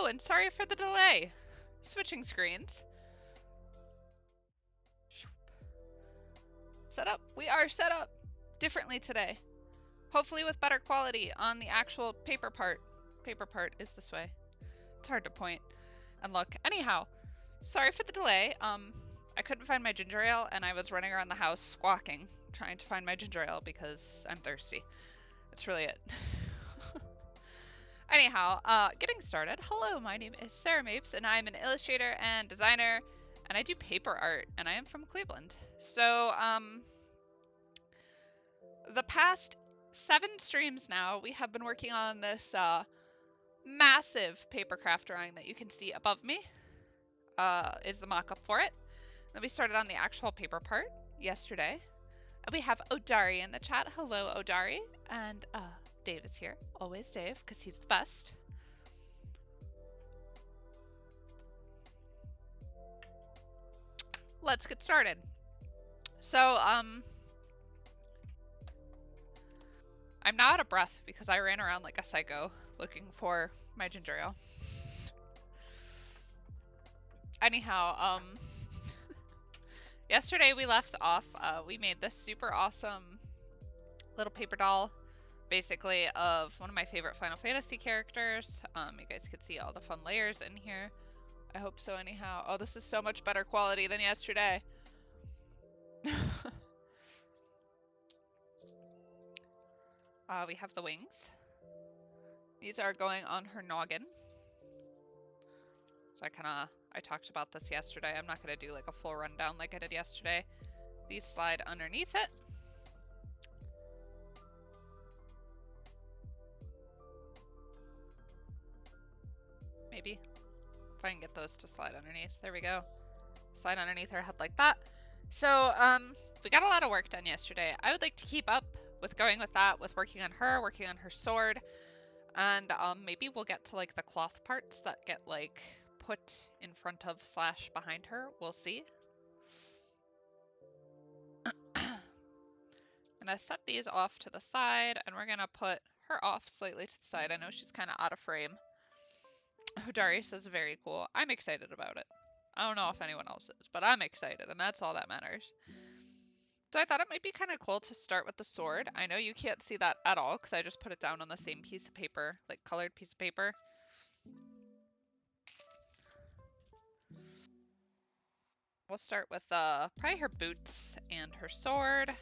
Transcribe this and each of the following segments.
Hello, and sorry for the delay. Switching screens. Set up. We are set up differently today. Hopefully with better quality on the actual paper part. Paper part is this way. It's hard to point and look. Anyhow, sorry for the delay. I couldn't find my ginger ale, and I was running around the house squawking, trying to find my ginger ale because I'm thirsty. That's really it. Anyhow, getting started. Hello, my name is Sara Mapes, and I'm an illustrator and designer, and I do paper art, and I am from Cleveland. So, the past 7 streams now, we have been working on this massive paper craft drawing that you can see above me. Is the mock-up for it. Then we started on the actual paper part yesterday. And we have Odari in the chat. Hello, Odari. And Dave is here. Always Dave, because he's the best. Let's get started. So, I'm now out of breath because I ran around like a psycho looking for my ginger ale. Anyhow, yesterday we left off, we made this super awesome little paper doll, basically, of one of my favorite Final Fantasy characters. You guys could see all the fun layers in here. I hope so anyhow. Oh, this is so much better quality than yesterday. We have the wings. These are going on her noggin. So I talked about this yesterday. I'm not going to do like a full rundown like I did yesterday. These slide underneath it. Maybe. If I can get those to slide underneath. There we go. Slide underneath her head like that. So, we got a lot of work done yesterday. I would like to keep up with going with that, with working on her sword. And maybe we'll get to like the cloth parts that get like put in front of / behind her. We'll see. And I set these off to the side, and we're gonna put her off slightly to the side. I know she's kind of out of frame. Hodari says very cool. I'm excited about it. I don't know if anyone else is, but I'm excited, and that's all that matters. So I thought it might be kind of cool to start with the sword. I know you can't see that at all because I just put it down on the same piece of paper, like colored piece of paper. We'll start with probably her boots and her sword.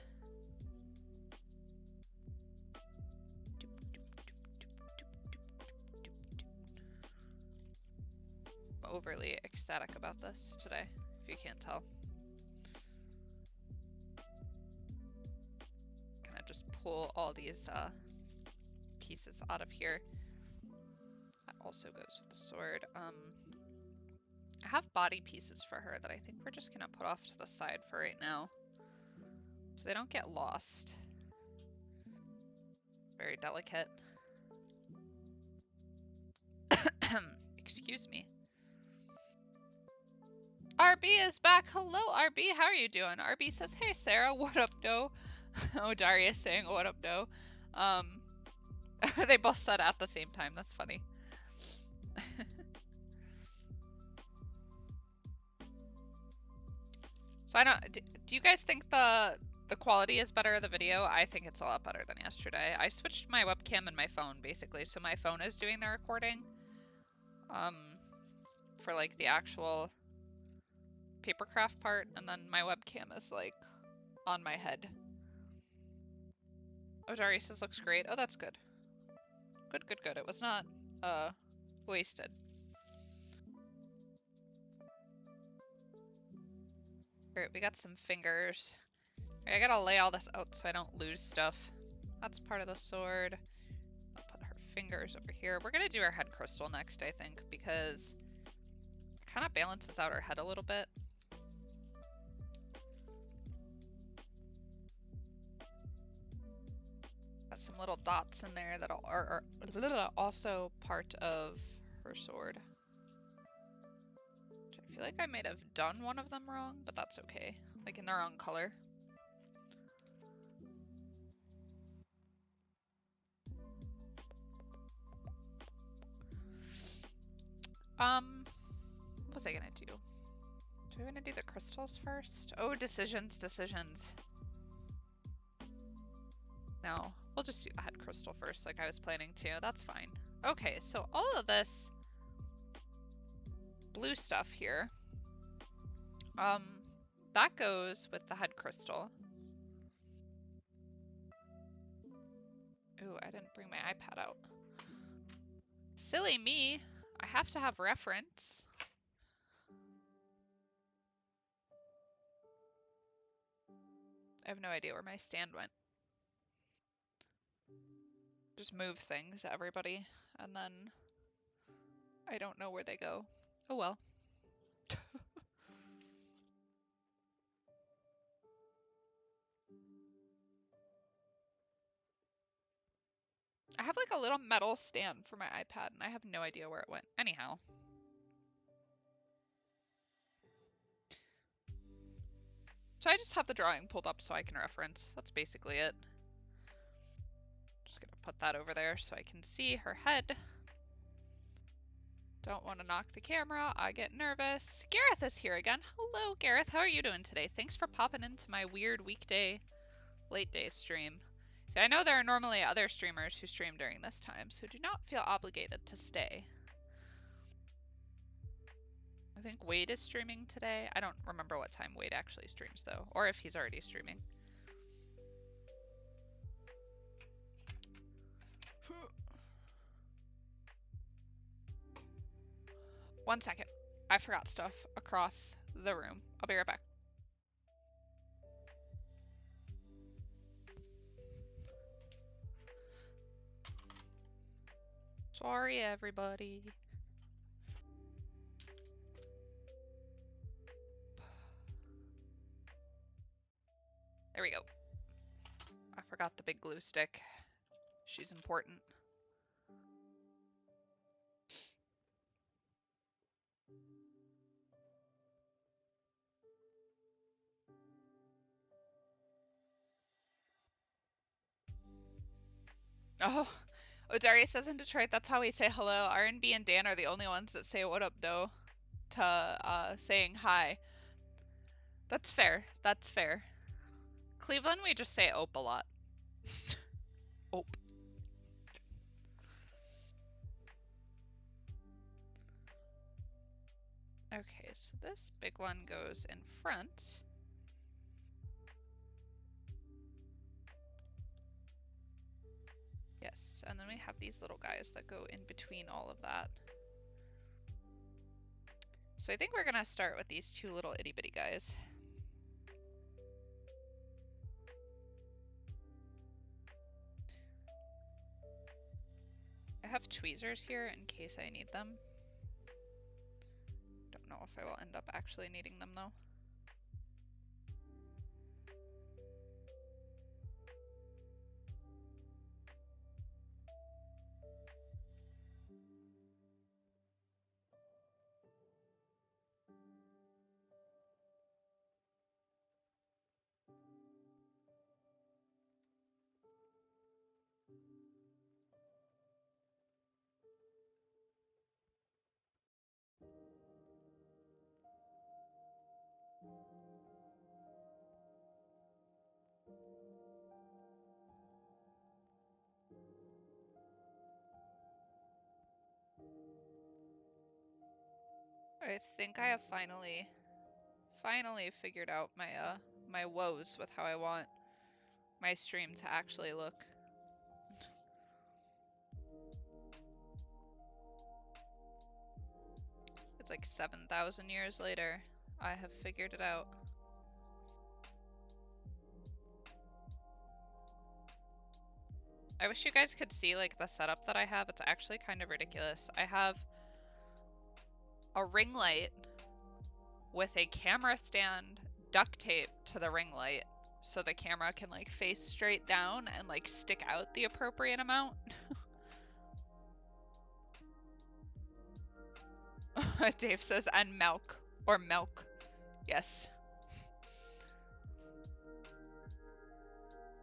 I'm overly ecstatic about this today, if you can't tell. Kind of just pull all these pieces out of here. That also goes with the sword. I have body pieces for her that I think we're just gonna put off to the side for right now, so they don't get lost. Very delicate. Excuse me. RB is back. Hello, RB. How are you doing? RB says, hey, Sarah. What up, no? Oh, Daria's saying, what up, no? They both said at the same time. That's funny. So I don't. Do you guys think the quality is better of the video? I think it's a lot better than yesterday. I switched my webcam and my phone basically, so my phone is doing the recording. For like the actual paper craft part, and then my webcam is like on my head. Oh, Dari says looks great. Oh, that's good. Good, good, good. It was not wasted. Alright, we got some fingers. I gotta lay all this out so I don't lose stuff. That's part of the sword. I'll put her fingers over here. We're gonna do her head crystal next, I think, because it kind of balances out her head a little bit. Got some little dots in there that are also part of her sword. I feel like I might have done one of them wrong, but that's okay. Like in the wrong color. What was I gonna do? Do I want to do the crystals first? Oh, decisions. No, we'll just do the head crystal first like I was planning to. That's fine. Okay, so all of this blue stuff here, that goes with the head crystal. Ooh, I didn't bring my iPad out. Silly me. I have to have reference. I have no idea where my stand went. Just move things, everybody, and then I don't know where they go. Oh well. I have like a little metal stand for my iPad and I have no idea where it went. Anyhow. So I just have the drawing pulled up so I can reference. That's basically it. Just gonna put that over there so I can see her head. Don't want to knock the camera. I get nervous. Gareth is here again. Hello, Gareth. How are you doing today? Thanks for popping into my weird weekday, late day stream. See, I know there are normally other streamers who stream during this time, so do not feel obligated to stay. I think Wade is streaming today. I don't remember what time Wade actually streams, though, or if he's already streaming. One second. I forgot stuff across the room. I'll be right back. Sorry, everybody. There we go. I forgot the big glue stick. She's important. Oh, Darius says in Detroit, that's how we say hello. R&B and Dan are the only ones that say what up, though, to saying hi. That's fair. That's fair. Cleveland, we just say ope a lot. Ope. Okay, so this big one goes in front. Yes, and then we have these little guys that go in between all of that. So I think we're gonna start with these two little itty bitty guys. I have tweezers here in case I need them. Don't know if I will end up actually needing them though. I think I have finally figured out my woes with how I want my stream to actually look. It's like 7,000 years later. I have figured it out. I wish you guys could see like the setup that I have. It's actually kind of ridiculous. I have a ring light with a camera stand duct taped to the ring light so the camera can like face straight down and like stick out the appropriate amount. Dave says, and milk. Or milk. Yes.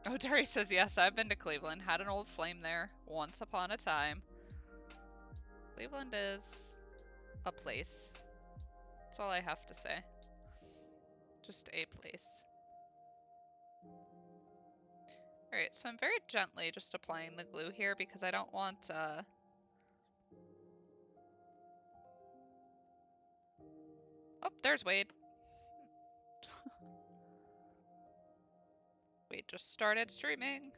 Oh, Dari says, yes, I've been to Cleveland. Had an old flame there once upon a time. Cleveland is a place. That's all I have to say. Just a place. Alright, so I'm very gently just applying the glue here because I don't want, Oh, there's Wade. Wade just started streaming.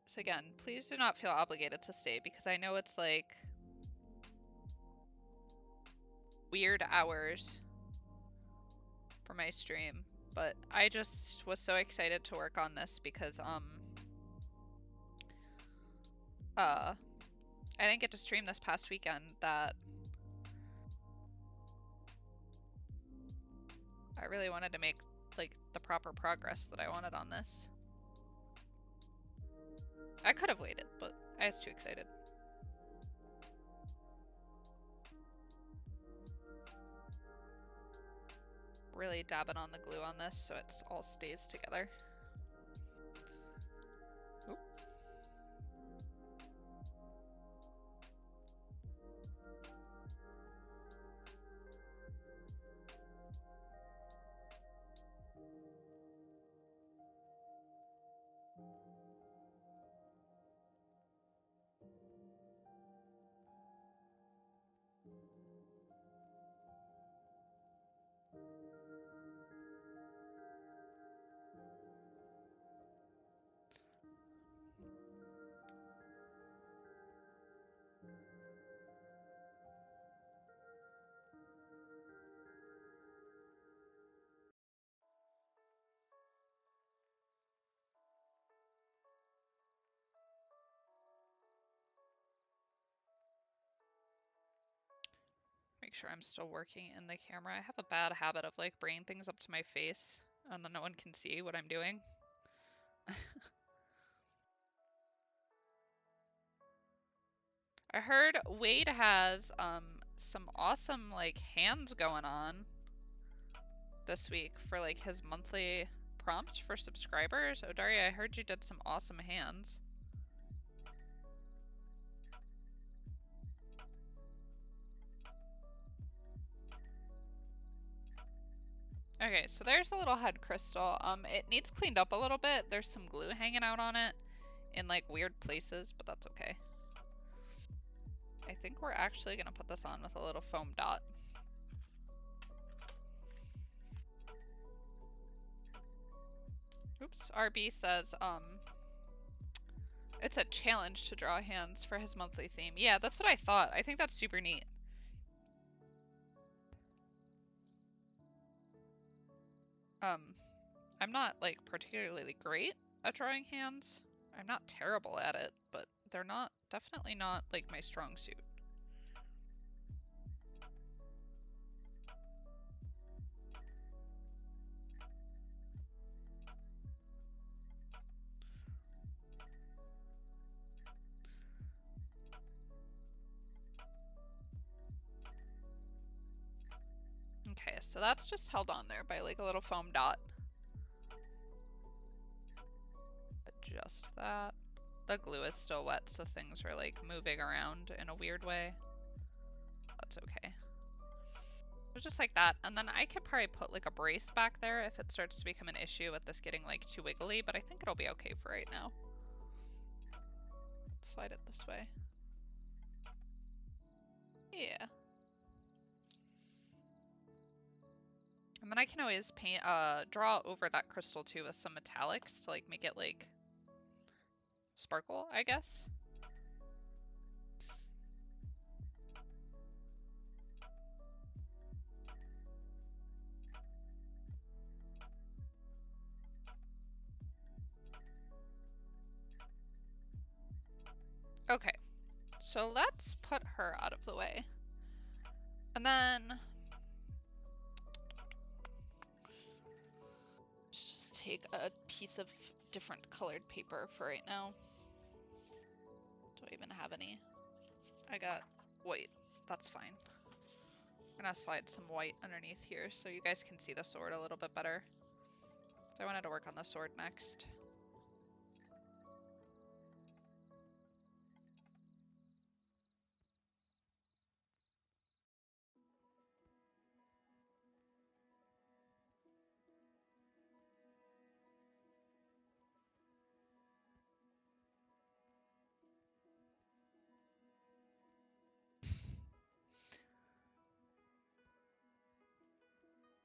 So again, please do not feel obligated to stay because I know it's like weird hours for my stream, but I just was so excited to work on this because I didn't get to stream this past weekend that I really wanted to make like the proper progress that I wanted on this. I could have waited, but I was too excited. Really dabbing on the glue on this so it all stays together. Oop. Make sure I'm still working in the camera. I have a bad habit of like bringing things up to my face and then no one can see what I'm doing. I heard Wade has some awesome like hands going on this week for like his monthly prompt for subscribers. Oh, Daria, I heard you did some awesome hands. Okay, so there's a little head crystal. It needs cleaned up a little bit. There's some glue hanging out on it in like weird places, but that's okay. I think we're actually gonna put this on with a little foam dot. Oops, RB says, it's a challenge to draw hands for his monthly theme. Yeah, that's what I thought. I think that's super neat. I'm not like particularly great at drawing hands. I'm not terrible at it, but they're definitely not like my strong suit. Okay, so that's just held on there by like a little foam dot. Adjust that. The glue is still wet, so things are like moving around in a weird way. That's okay. So just like that, and then I could probably put like a brace back there if it starts to become an issue with this getting like too wiggly, but I think it'll be okay for right now. Slide it this way. Yeah. And then I can always paint, draw over that crystal too with some metallics to like make it like sparkle, I guess. Okay, so let's put her out of the way. And then let's just take a piece of different colored paper for right now. Do I even have any? I got white. That's fine. I'm gonna slide some white underneath here so you guys can see the sword a little bit better. So I wanted to work on the sword next.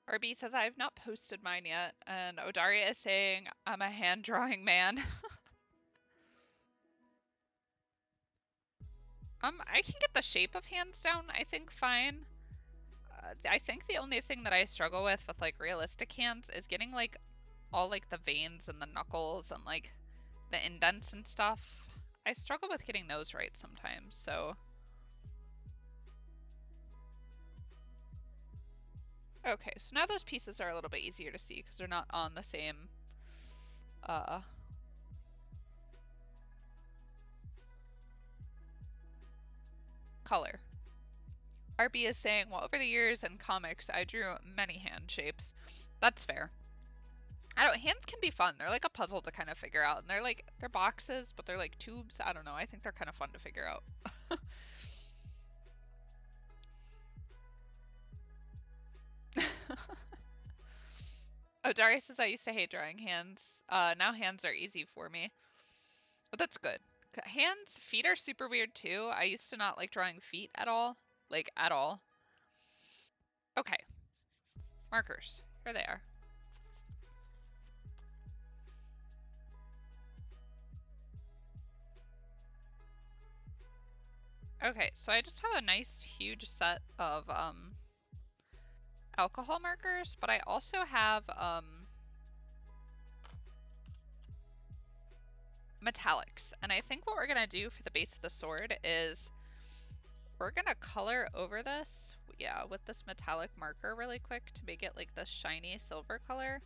RB says I have not posted mine yet, and Odaria is saying I'm a hand drawing man. I can get the shape of hands down, I think, fine. I think the only thing that I struggle with like realistic hands is getting like all like the veins and the knuckles and like the indents and stuff. I struggle with getting those right sometimes, so. Okay, so now those pieces are a little bit easier to see because they're not on the same color. RB is saying, well, over the years in comics, I drew many hand shapes. That's fair. I don't. Hands can be fun. They're like a puzzle to kind of figure out, and they're boxes, but they're like tubes. I don't know. I think they're kind of fun to figure out. Oh, Darius says I used to hate drawing hands. Now hands are easy for me, but that's good. Hands, feet are super weird too. I used to not like drawing feet at all, like at all. Okay, markers. Here they are. Okay, so I just have a nice huge set of alcohol markers, but I also have metallics. And I think what we're gonna do for the base of the sword is we're gonna color over this, yeah, with this metallic marker really quick to make it like this shiny silver color.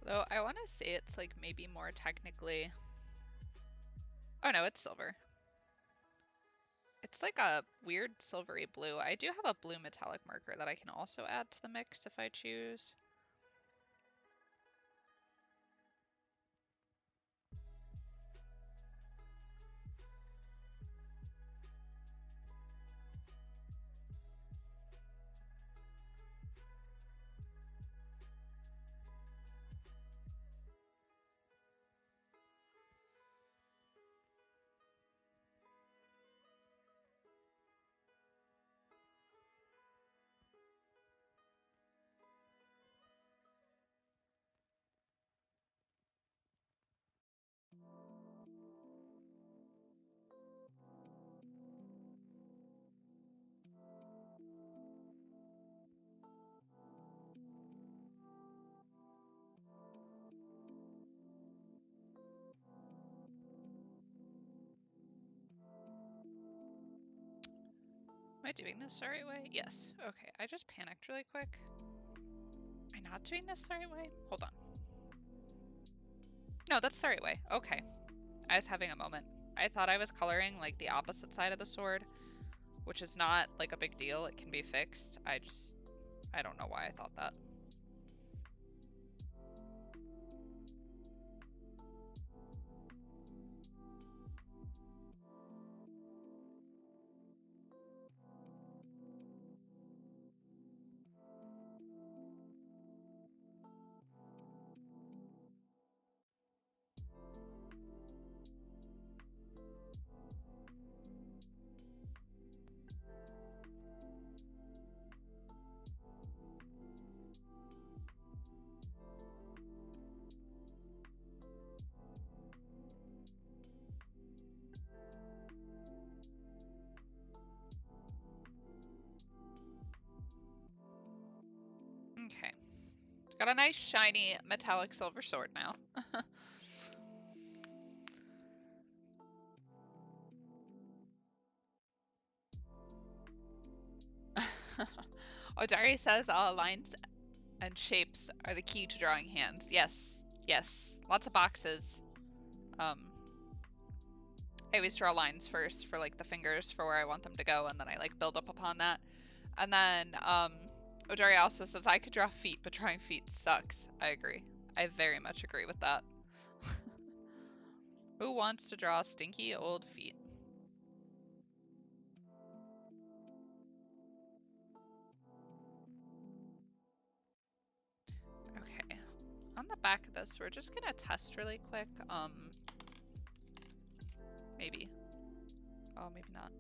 Though I want to say it's like maybe more technically. Oh no, it's silver. It's like a weird silvery blue. I do have a blue metallic marker that I can also add to the mix if I choose. Am I doing this the right way? Yes. Okay, I just panicked really quick. Am I not doing this the right way? Hold on. No, that's the right way. Okay. I was having a moment. I thought I was coloring like the opposite side of the sword, which is not like a big deal. It can be fixed. I don't know why I thought that. Okay. Got a nice shiny metallic silver sword now. Odari says lines and shapes are the key to drawing hands. Yes, yes. Lots of boxes. I always draw lines first for like the fingers for where I want them to go, and then I like build up upon that. And then Odari also says I could draw feet, but drawing feet sucks. I agree. I very much agree with that. Who wants to draw stinky old feet? back of this, we're just gonna test really quick. Maybe. Oh, maybe not.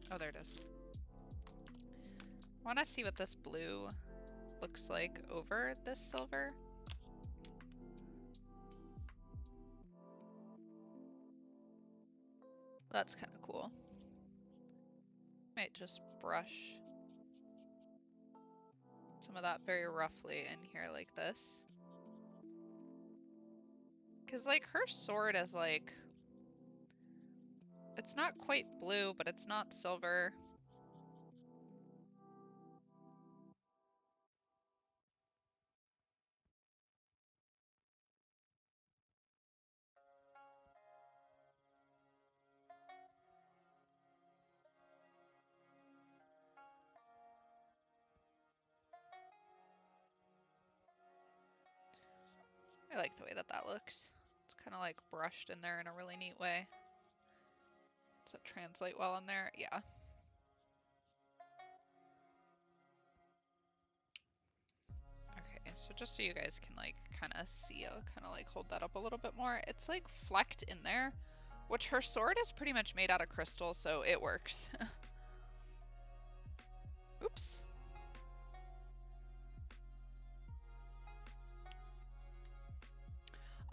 Oh, there it is. I want to see what this blue looks like over this silver. That's kind of cool. Might just brush some of that very roughly in here like this. Because, like, her sword is, like, it's not quite blue, but it's not silver. I like the way that that looks. It's kind of, like, brushed in there in a really neat way. Does it translate well in there? Yeah. Okay, so just so you guys can, like, kind of see, I'll kind of, like, hold that up a little bit more. It's, like, flecked in there, which her sword is pretty much made out of crystal, so it works. Oops.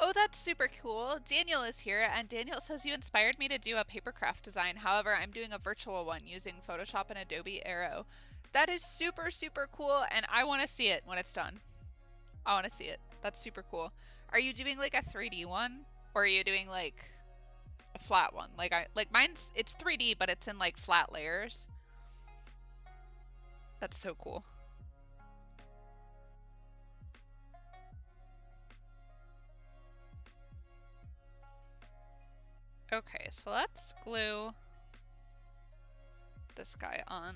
Oh, that's super cool. Daniel is here, and Daniel says you inspired me to do a papercraft design. However, I'm doing a virtual one using Photoshop and Adobe Aero. That is super, super cool, and I want to see it when it's done. I want to see it. That's super cool. Are you doing like a 3D one, or are you doing like a flat one? Like mine's, it's 3D, but it's in like flat layers. That's so cool. Okay, so let's glue this guy on.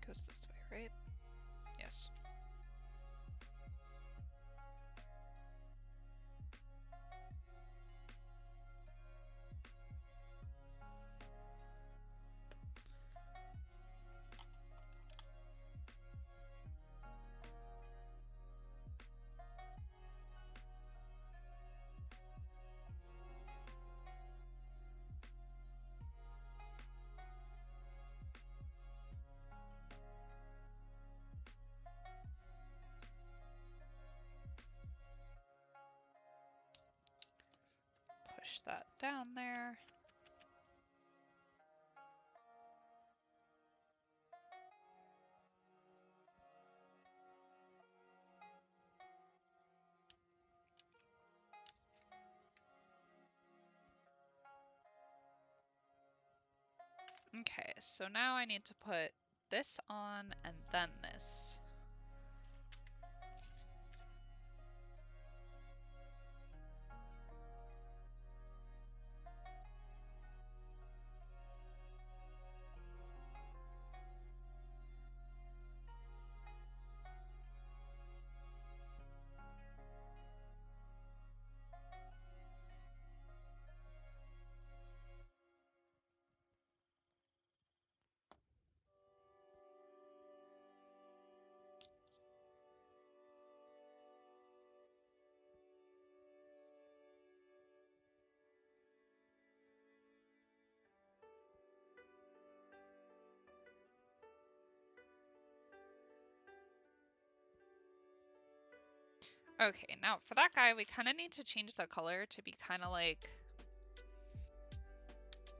Goes this way, right? Yes. Push that down there. Okay, so now I need to put this on and then this. Okay, now for that guy, we kind of need to change the color to be kind of like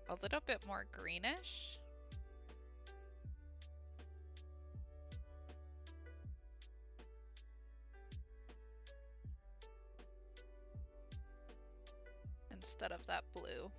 a little bit more greenish. Instead of that blue.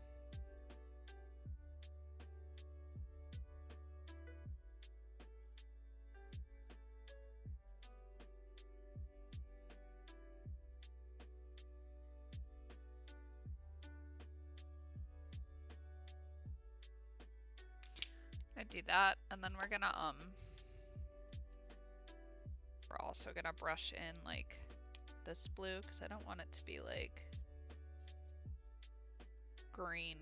I do that, and then we're also gonna brush in like this blue because I don't want it to be like green.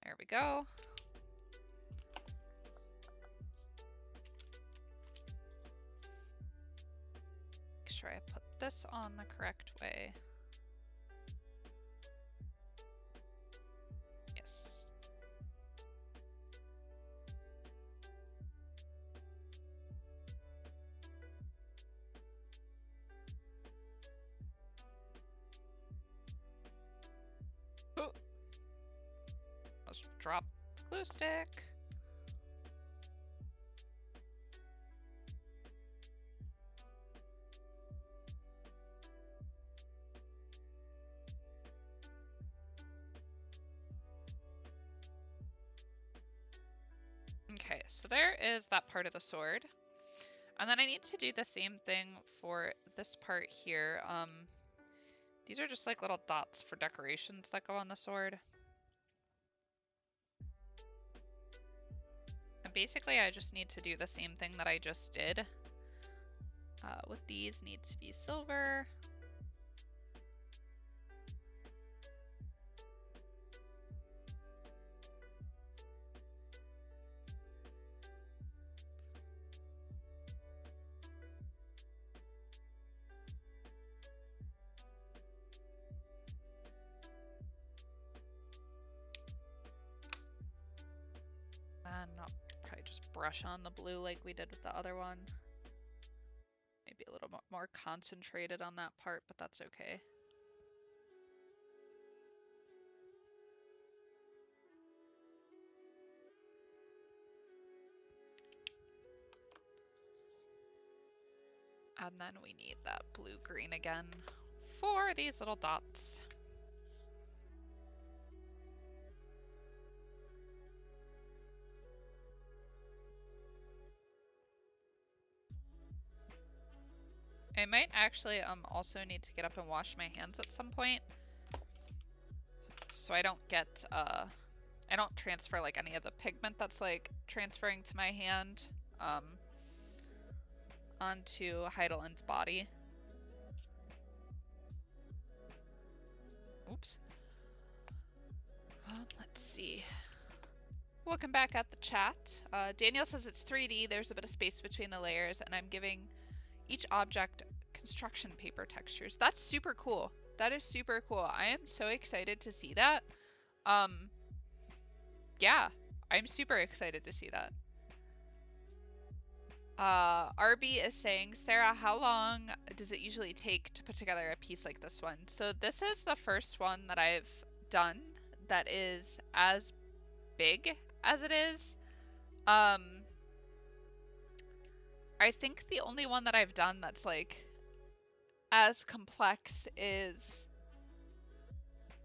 There we go. Make sure I put this on the correct way. Yes. Oh. Let's drop the glue stick. Okay, so there is that part of the sword. And then I need to do the same thing for this part here. These are just like little dots for decorations that go on the sword. And basically I just need to do the same thing that I just did. With these need to be silver. And I'll probably just brush on the blue like we did with the other one. Maybe a little more concentrated on that part, but that's okay. And then we need that blue-green again for these little dots. I might actually also need to get up and wash my hands at some point, so I don't get I don't transfer like any of the pigment that's like transferring to my hand onto Hydaelyn's body. Oops. Let's see. Looking back at the chat, Daniel says it's 3D, there's a bit of space between the layers, and I'm giving each object construction paper textures. That's super cool. That is super cool. I am so excited to see that. Yeah, I'm super excited to see that. RB is saying, Sarah, how long does it usually take to put together a piece like this one? So this is the first one that I've done that is as big as it is. I think the only one that I've done that's like as complex is,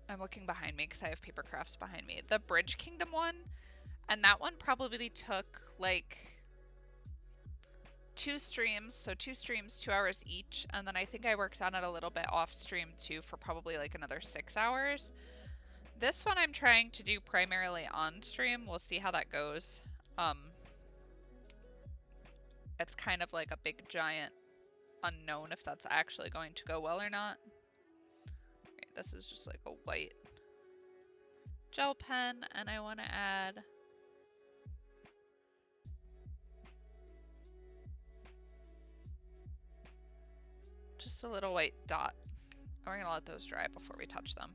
I'm looking behind me because I have paper crafts behind me, the Bridge Kingdom one, and that one probably took like 2 streams, so 2 streams, 2 hours each, and then I think I worked on it a little bit off stream too for probably like another 6 hours. This one I'm trying to do primarily on stream. We'll see how that goes. It's kind of like a big giant unknown if that's actually going to go well or not. Okay, this is just like a white gel pen, and I want to add just a little white dot. We're gonna let those dry before we touch them.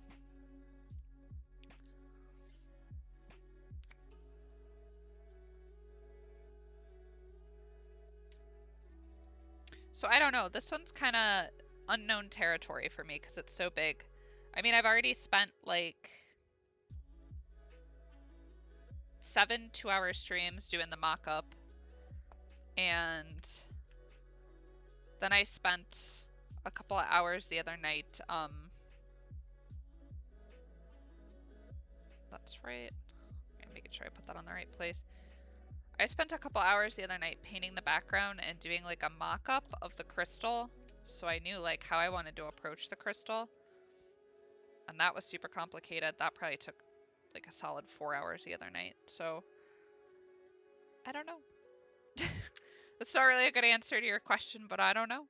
So I don't know, this one's kind of unknown territory for me because it's so big. I mean, I've already spent like 7 2-hour streams doing the mock-up, and then I spent a couple of hours the other night. That's right. I'm making sure I put that on the right place. I spent a couple hours the other night painting the background and doing like a mock-up of the crystal, so I knew like how I wanted to approach the crystal. And that was super complicated. That probably took like a solid 4 hours the other night. So I don't know. That's not really a good answer to your question, but I don't know.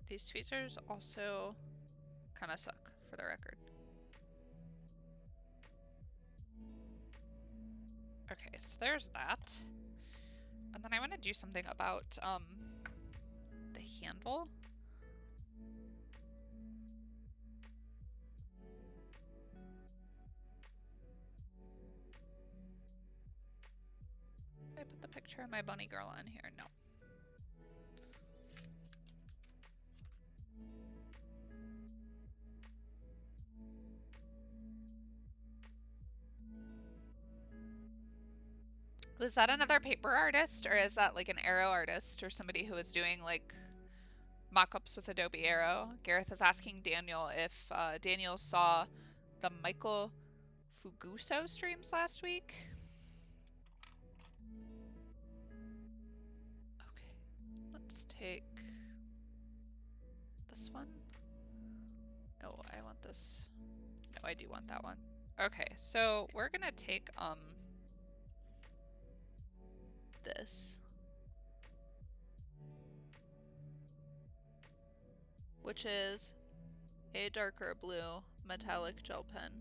These tweezers also kind of suck, for the record. Okay, so there's that. And then I want to do something about the handle. Did I put the picture of my bunny girl on here? No. Was that another paper artist, or is that like an arrow artist, or somebody who was doing like mock-ups with Adobe Arrow? Gareth is asking Daniel if Daniel saw the Michael Fuguso streams last week. Okay, let's take this one. No, I want this. No, I do want that one. Okay, so we're gonna take this, which is a darker blue metallic gel pen.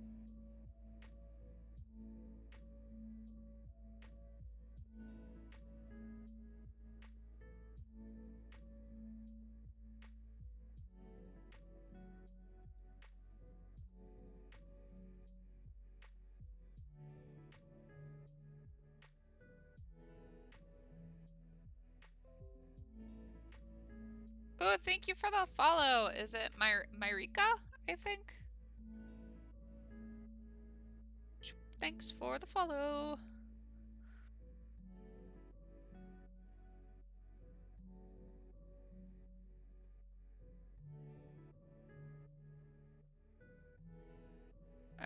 Oh, thank you for the follow. Is it Myrika, I think? Thanks for the follow.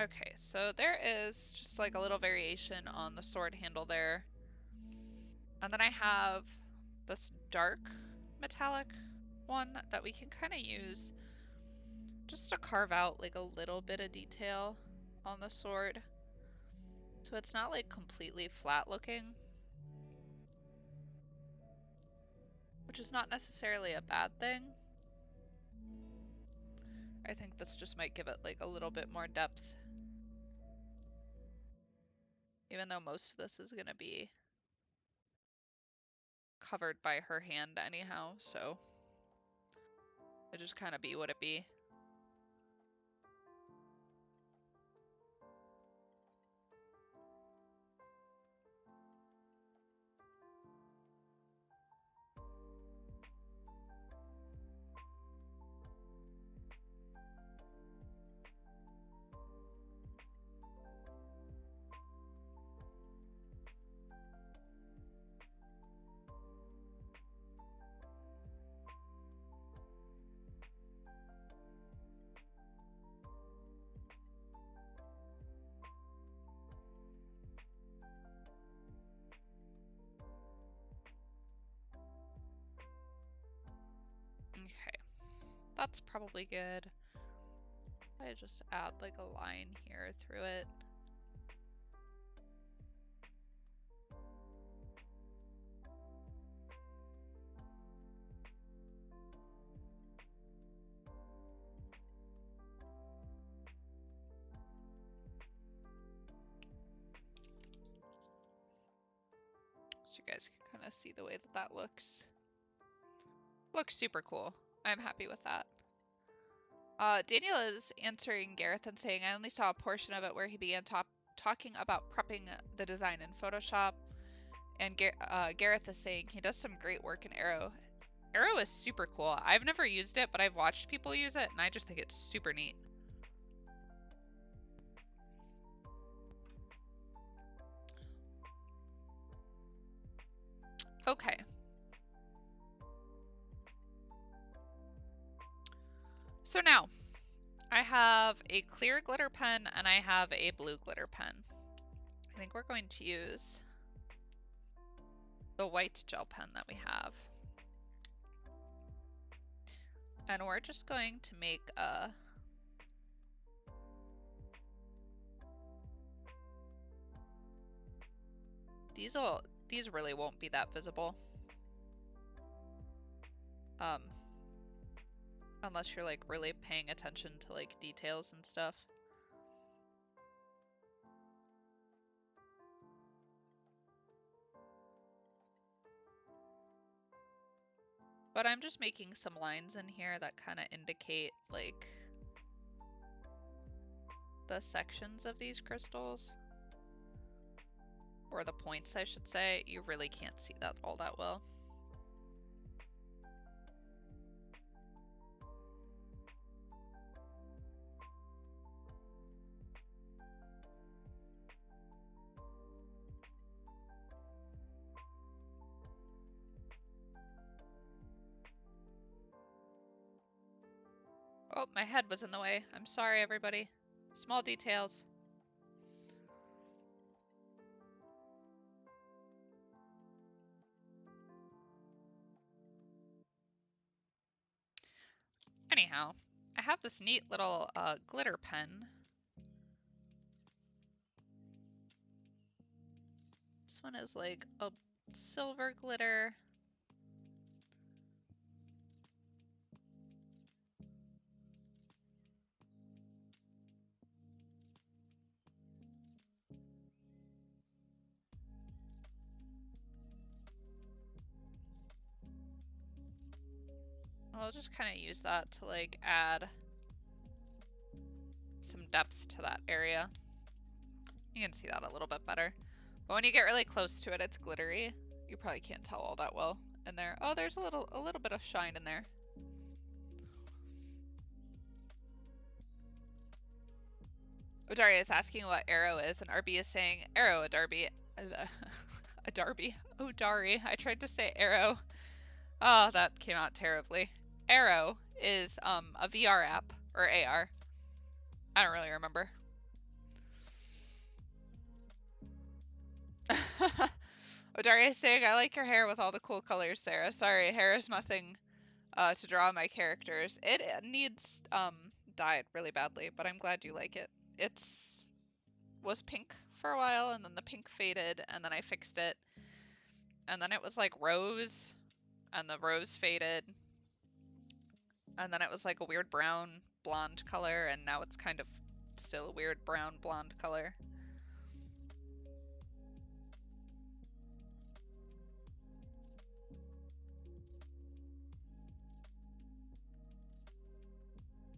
Okay, so there is just like a little variation on the sword handle there. And then I have this dark metallic one that we can kind of use just to carve out like a little bit of detail on the sword. So it's not like completely flat looking, which is not necessarily a bad thing. I think this just might give it like a little bit more depth. Even though most of this is gonna be covered by her hand anyhow, so it just kind of be what it be. Okay, that's probably good. I just add like a line here through it. So you guys can kind of see the way that that looks. Looks super cool. I'm happy with that. Daniel is answering Gareth and saying, I only saw a portion of it where he began talking about prepping the design in Photoshop. And Gareth is saying he does some great work in Arrow. Arrow is super cool. I've never used it, but I've watched people use it, and I just think it's super neat. So now, I have a clear glitter pen and I have a blue glitter pen. I think we're going to use the white gel pen that we have. And we're just going to make a these really won't be that visible. Unless you're like really paying attention to like details and stuff. But I'm just making some lines in here that kind of indicate like the sections of these crystals. Or the points, I should say. You really can't see that all that well. Oh, my head was in the way. I'm sorry, everybody. Small details. Anyhow, I have this neat little glitter pen. This one is like a silver glitter. I'll just kind of use that to like add some depth to that area. You can see that a little bit better. But when you get really close to it, it's glittery. You probably can't tell all that well in there. Oh, there's a little bit of shine in there. Odaria is asking what arrow is, and RB is saying arrow, Adarby. Adarby. Odari. I tried to say arrow. Oh, that came out terribly. Arrow is a VR app, or AR. I don't really remember. Odaria is saying, I like your hair with all the cool colors, Sarah. Sorry, hair is nothing to draw my characters. It needs dyed really badly, but I'm glad you like it. It's was pink for a while, and then the pink faded, and then I fixed it. And then it was like rose, and the rose faded. And then it was like a weird brown blonde color, and now it's kind of still a weird brown blonde color.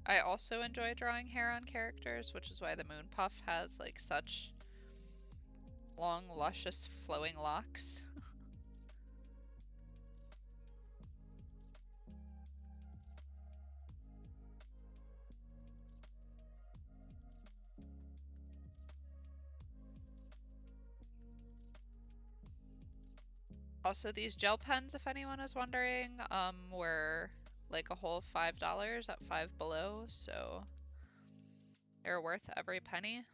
I also enjoy drawing hair on characters, which is why the moon puff has like such long, luscious, flowing locks. Also, these gel pens, if anyone is wondering, were like a whole $5 at Five Below, so they're worth every penny.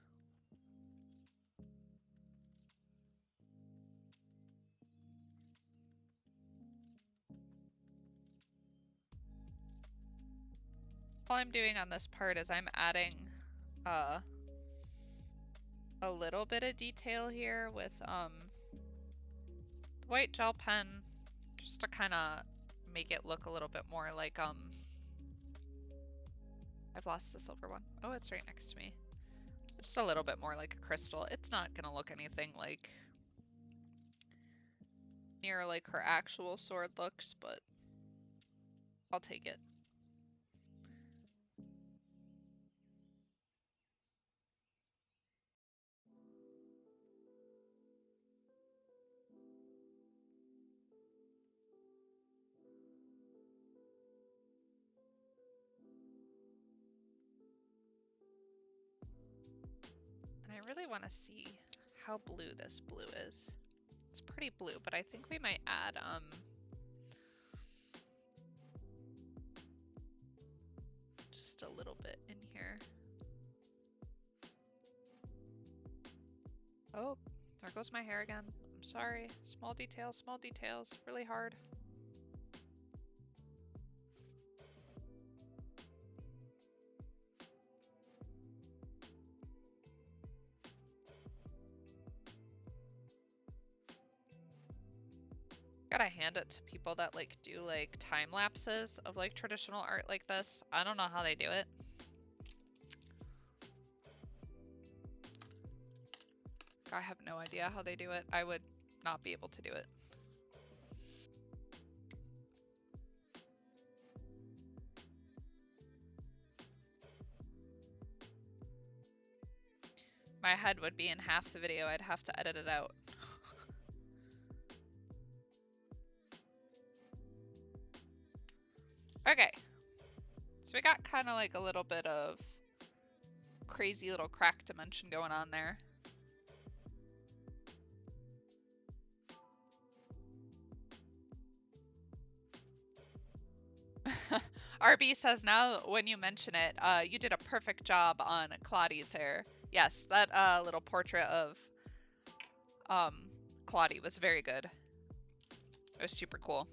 All I'm doing on this part is I'm adding a little bit of detail here with the white gel pen, just to kind of make it look a little bit more like I've lost the silver one. Oh, it's right next to me. Just a little bit more like a crystal. It's not gonna look anything like near like her actual sword looks, but I'll take it. And I really want to see how blue this blue is. It's pretty blue, but I think we might add just a little bit in here. Oh, there goes my hair again. I'm sorry. Small details, really hard. Gotta hand it to people that like do like time lapses of like traditional art like this. I don't know how they do it. I have no idea how they do it. I would not be able to do it. My head would be in half the video. I'd have to edit it out. Okay. So we got kind of like a little bit of crazy little crack dimension going on there. RB says, now when you mention it, you did a perfect job on Claudia's hair. Yes, that little portrait of Claudia was very good. It was super cool.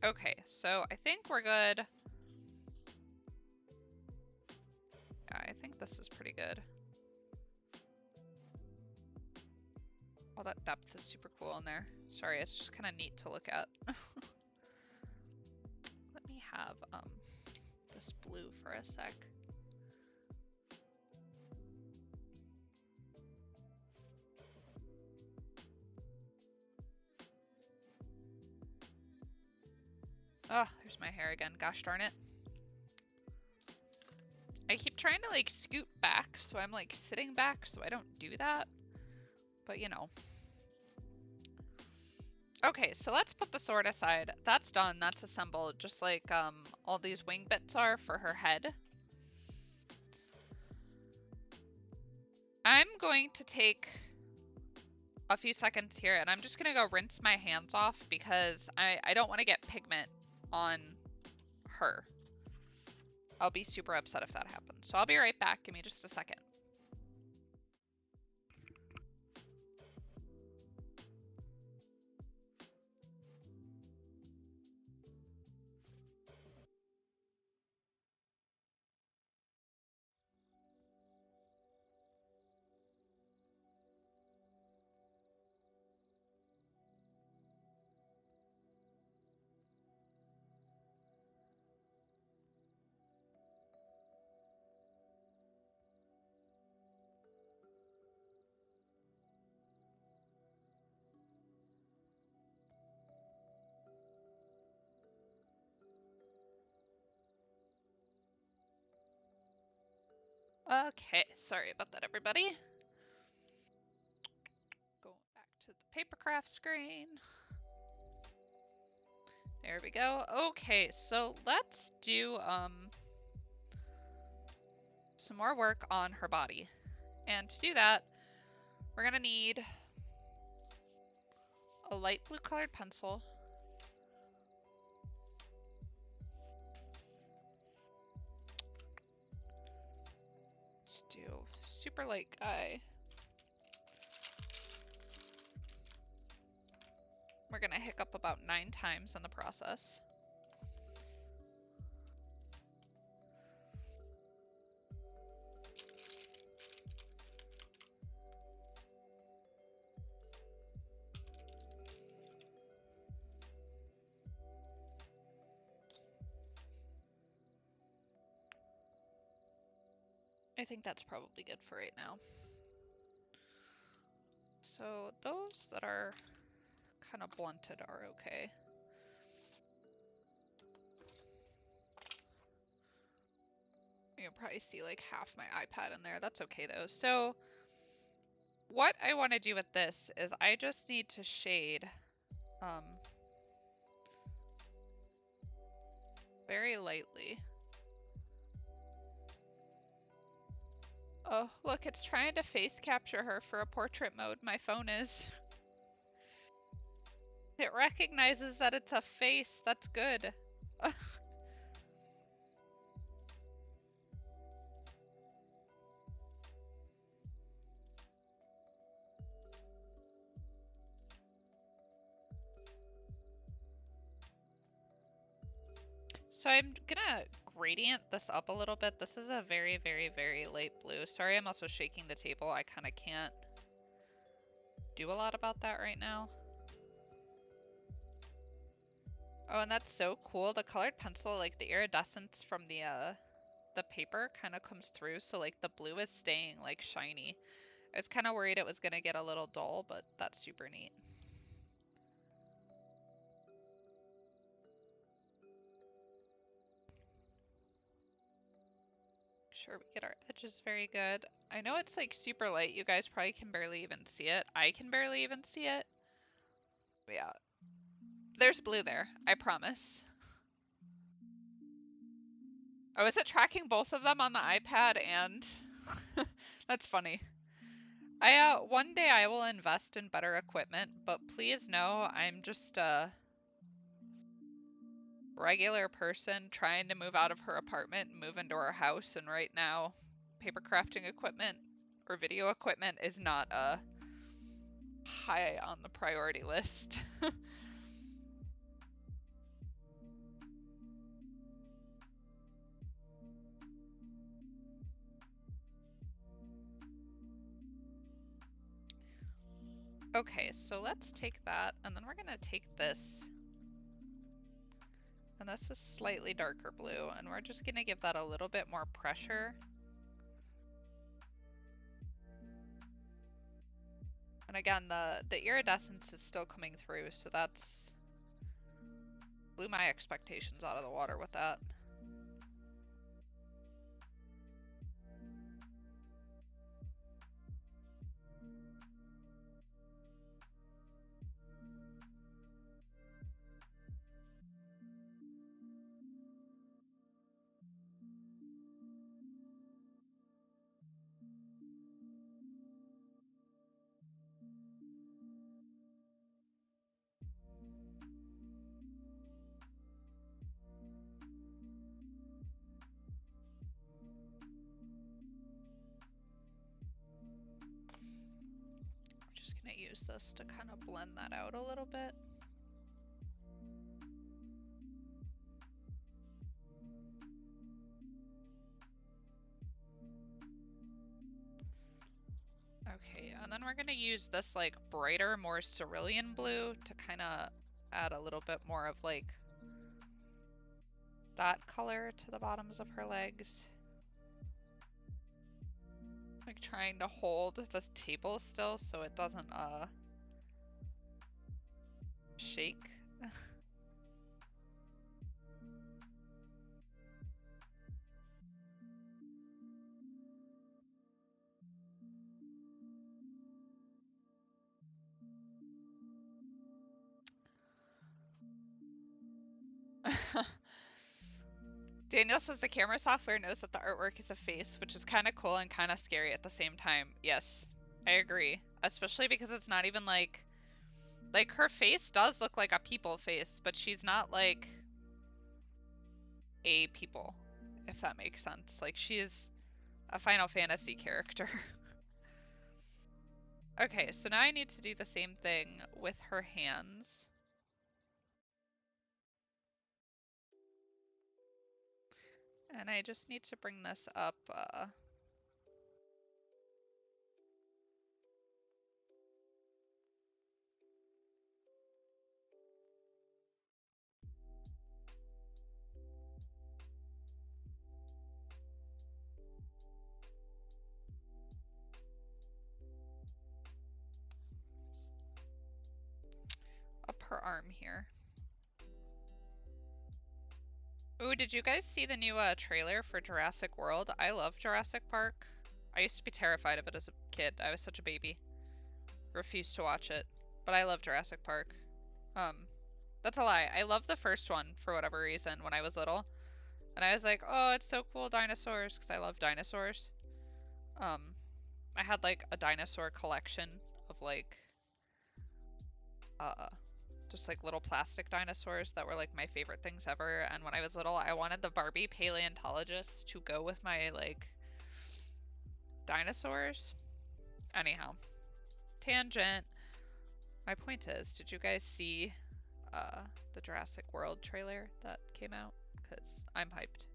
Okay, so I think we're good. Yeah, I think this is pretty good. All that depth is super cool in there. Sorry, it's just kind of neat to look at. Let me have this blue for a sec. Oh, there's my hair again. Gosh darn it. I keep trying to like scoot back, so I'm like sitting back so I don't do that. But you know. Okay, so let's put the sword aside. That's done. That's assembled, just like all these wing bits are for her head. I'm going to take a few seconds here and I'm just gonna go rinse my hands off because I don't want to get pigment on her. I'll be super upset if that happens. So I'll be right back. Give me just a second. Okay, sorry about that, everybody. Going back to the papercraft screen. There we go. Okay, so let's do some more work on her body. And to do that, we're gonna need a light blue colored pencil. Let's do super light guy. We're gonna hiccup about 9 times in the process. I think that's probably good for right now. So those that are kind of blunted are okay. You'll probably see like half my iPad in there. That's okay though. So what I want to do with this is I just need to shade very lightly. Oh, look, it's trying to face capture her for a portrait mode. My phone is. It recognizes that it's a face. That's good. So I'm gonna gradient this up a little bit. This is a very, very, very light blue. Sorry, I'm also shaking the table. I kind of can't do a lot about that right now. Oh, and that's so cool. The colored pencil, like the iridescence from the paper kind of comes through. So like the blue is staying like shiny. I was kind of worried it was gonna get a little dull, but that's super neat. Sure, we get our edges very good. I know it's like super light. You guys probably can barely even see it. I can barely even see it. But yeah, there's blue there, I promise. Oh, is it tracking both of them on the iPad and... That's funny. One day I will invest in better equipment, but please know I'm just a regular person trying to move out of her apartment and move into our house, and right now paper crafting equipment or video equipment is not high on the priority list. Okay, so let's take that, and then we're gonna take this, and this is slightly darker blue, and we're just gonna give that a little bit more pressure. And again, the iridescence is still coming through, so that's blew my expectations out of the water with that. I'm just gonna use this to kind of blend that out a little bit. Okay, and then we're gonna use this like brighter, more cerulean blue to kind of add a little bit more of like that color to the bottoms of her legs. Like trying to hold this table still so it doesn't shake. Daniel says the camera software knows that the artwork is a face, which is kind of cool and kind of scary at the same time. Yes, I agree. Especially because it's not even like her face does look like a people face, but she's not like a people, if that makes sense. Like she's a Final Fantasy character. Okay, so now I need to do the same thing with her hands. And I just need to bring this up up her arm here. Ooh, did you guys see the new trailer for Jurassic World? I love Jurassic Park. I used to be terrified of it as a kid. I was such a baby. Refused to watch it. But I love Jurassic Park. Um, that's a lie. I love the first one for whatever reason when I was little. And I was like, oh, it's so cool, dinosaurs, because I love dinosaurs. Um, I had like a dinosaur collection of like, uh, Just like little plastic dinosaurs that were like my favorite things ever. And when I was little, I wanted the Barbie paleontologist to go with my like dinosaurs. Anyhow, tangent. My point is, did you guys see the Jurassic World trailer that came out? Because I'm hyped.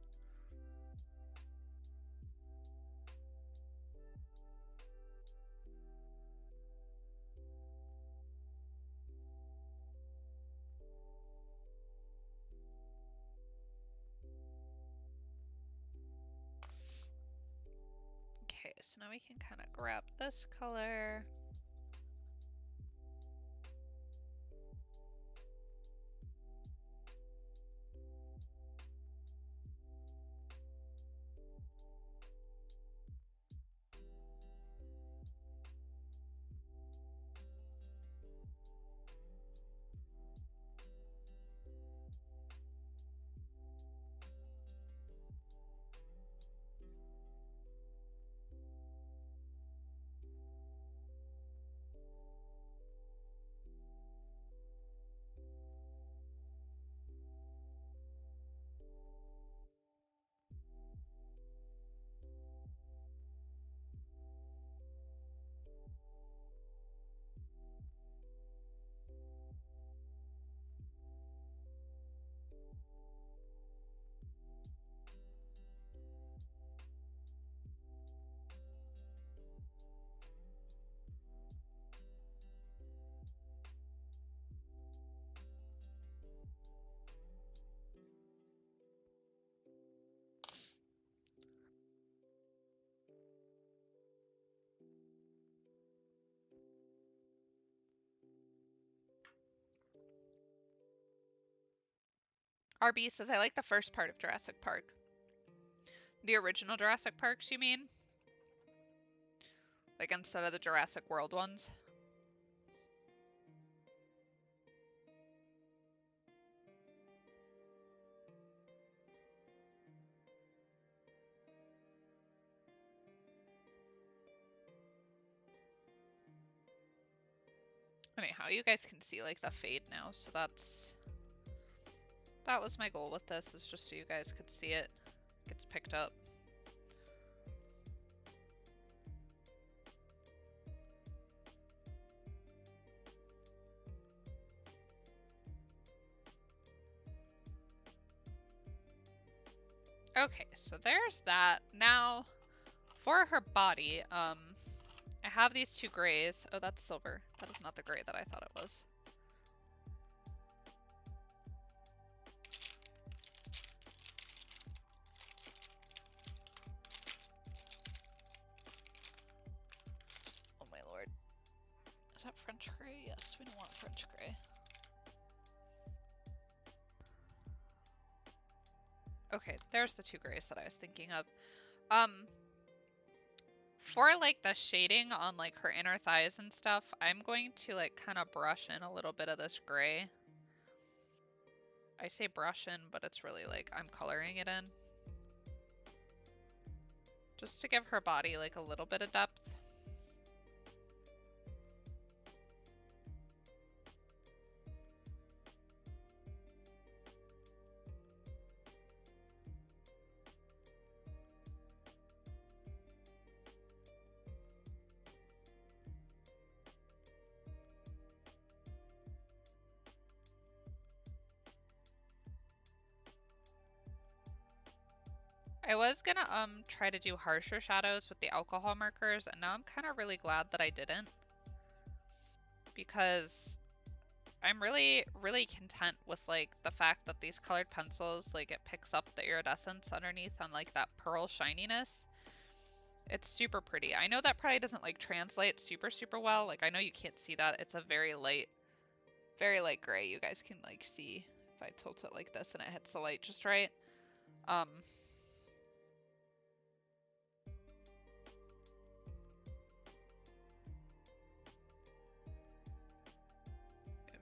Okay, so now we can kind of grab this color. RB says, I like the first part of Jurassic Park. The original Jurassic Parks, you mean? Like instead of the Jurassic World ones? Anyhow, you guys can see like the fade now, so that was my goal with this, is just so you guys could see it gets picked up. Okay, so there's that. Now, for her body, I have these two grays. Oh, that's silver. That is not the gray that I thought it was. Oh my lord. Is that French gray? Yes, we don't want French gray. Okay, there's the two grays that I was thinking of. For like the shading on like her inner thighs and stuff, I'm going to like kind of brush in a little bit of this gray. I say brush in, but it's really like I'm coloring it in. Just to give her body like a little bit of depth. I was gonna try to do harsher shadows with the alcohol markers, and now I'm kind of really glad that I didn't, because I'm really content with like the fact that these colored pencils, like it picks up the iridescence underneath on like that pearl shininess. It's super pretty. I know that probably doesn't like translate super well. Like I know you can't see that. It's a very light gray. You guys can like see if I tilt it like this and it hits the light just right.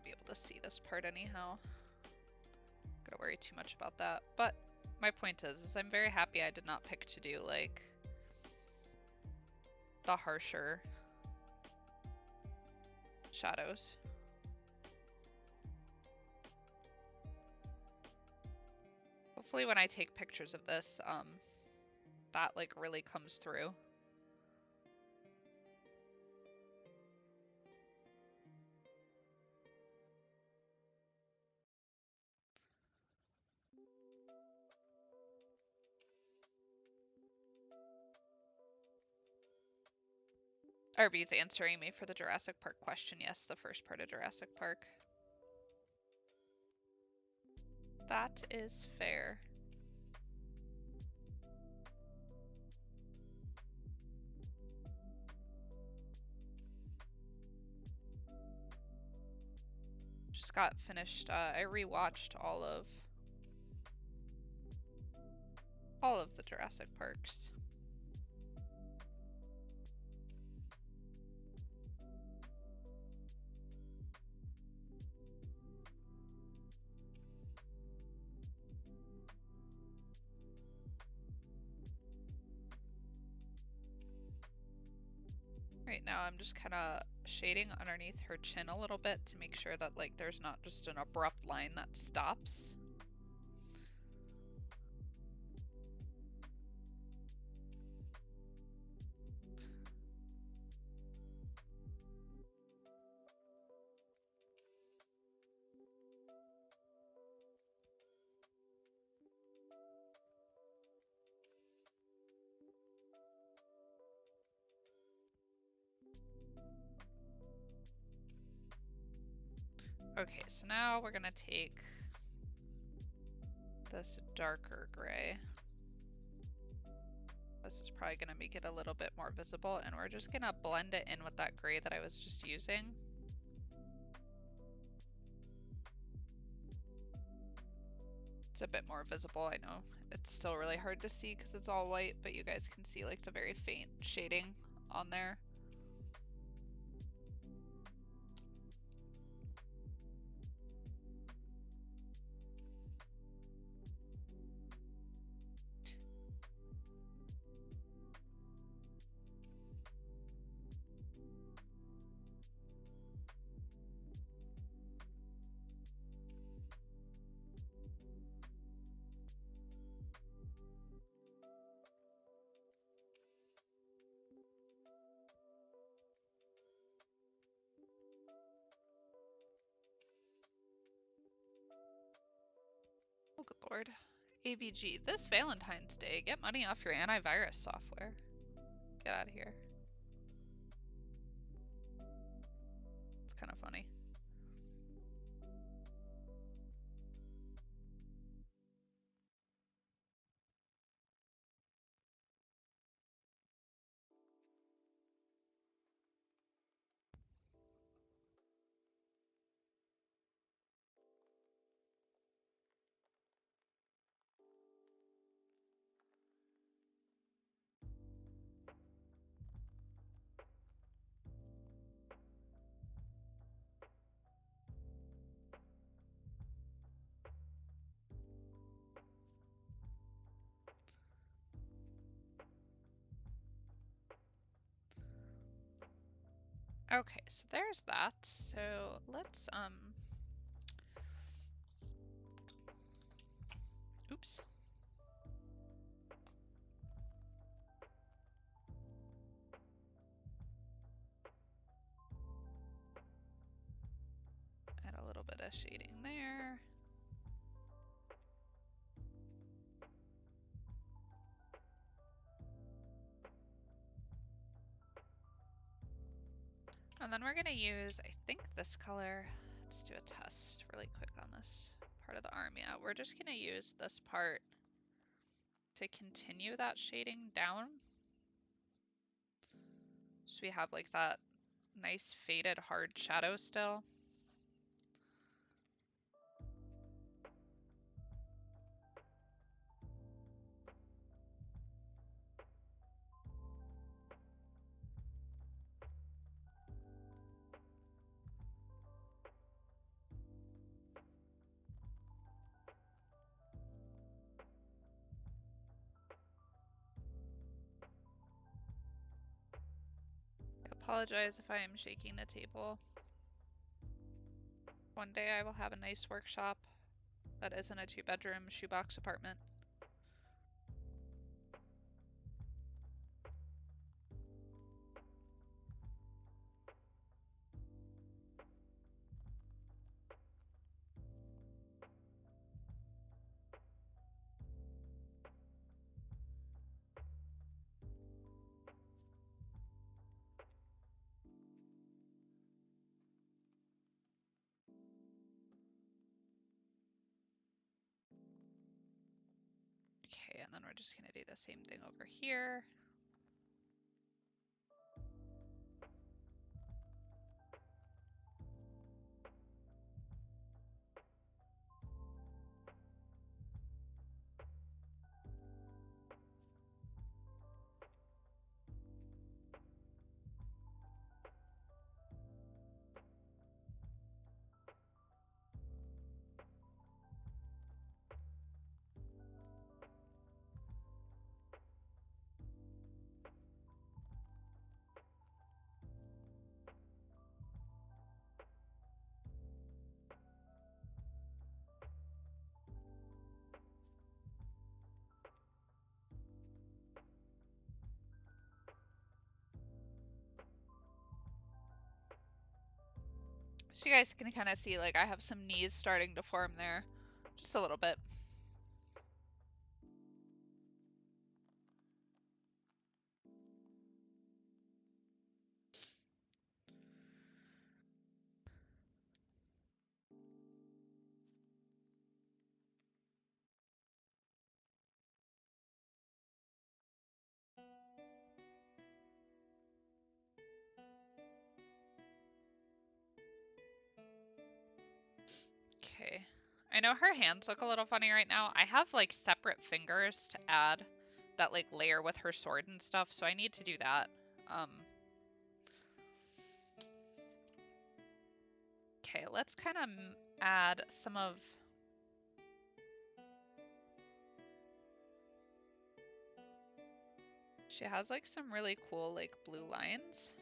Be able to see this part anyhow. Gonna worry too much about that. But my point is I'm very happy I did not pick to do like the harsher shadows. hopefully when I take pictures of this, that like really comes through. RB's answering me for the Jurassic Park question. Yes, the first part of Jurassic Park. That is fair. Just got finished. I rewatched all of the Jurassic Parks. Right now I'm just kind of shading underneath her chin a little bit to make sure that like there's not just an abrupt line that stops. Okay, so now we're gonna take this darker gray. This is probably gonna make it a little bit more visible, and we're just gonna blend it in with that gray that I was just using. It's a bit more visible, I know. It's still really hard to see because it's all white, but you guys can see like the very faint shading on there. Oh, good lord. AVG, this Valentine's Day, get money off your antivirus software. Get out of here. It's kind of funny. Okay, so there's that. So let's oops. Add a little bit of shading there. And then we're gonna use, I think, this color. Let's do a test really quick on this part of the arm. Yeah, we're just gonna use this part to continue that shading down. So we have like that nice faded hard shadow still. I apologize if I am shaking the table. One day I will have a nice workshop that isn't a 2-bedroom shoebox apartment. Okay, and then we're just gonna do the same thing over here. So you guys can kind of see, like, I have some knees starting to form there, just a little bit. Okay. I know her hands look a little funny right now. I have like separate fingers to add that like layer with her sword and stuff, so I need to do that. Okay, let's kind of add some of... She has like some really cool like blue lines.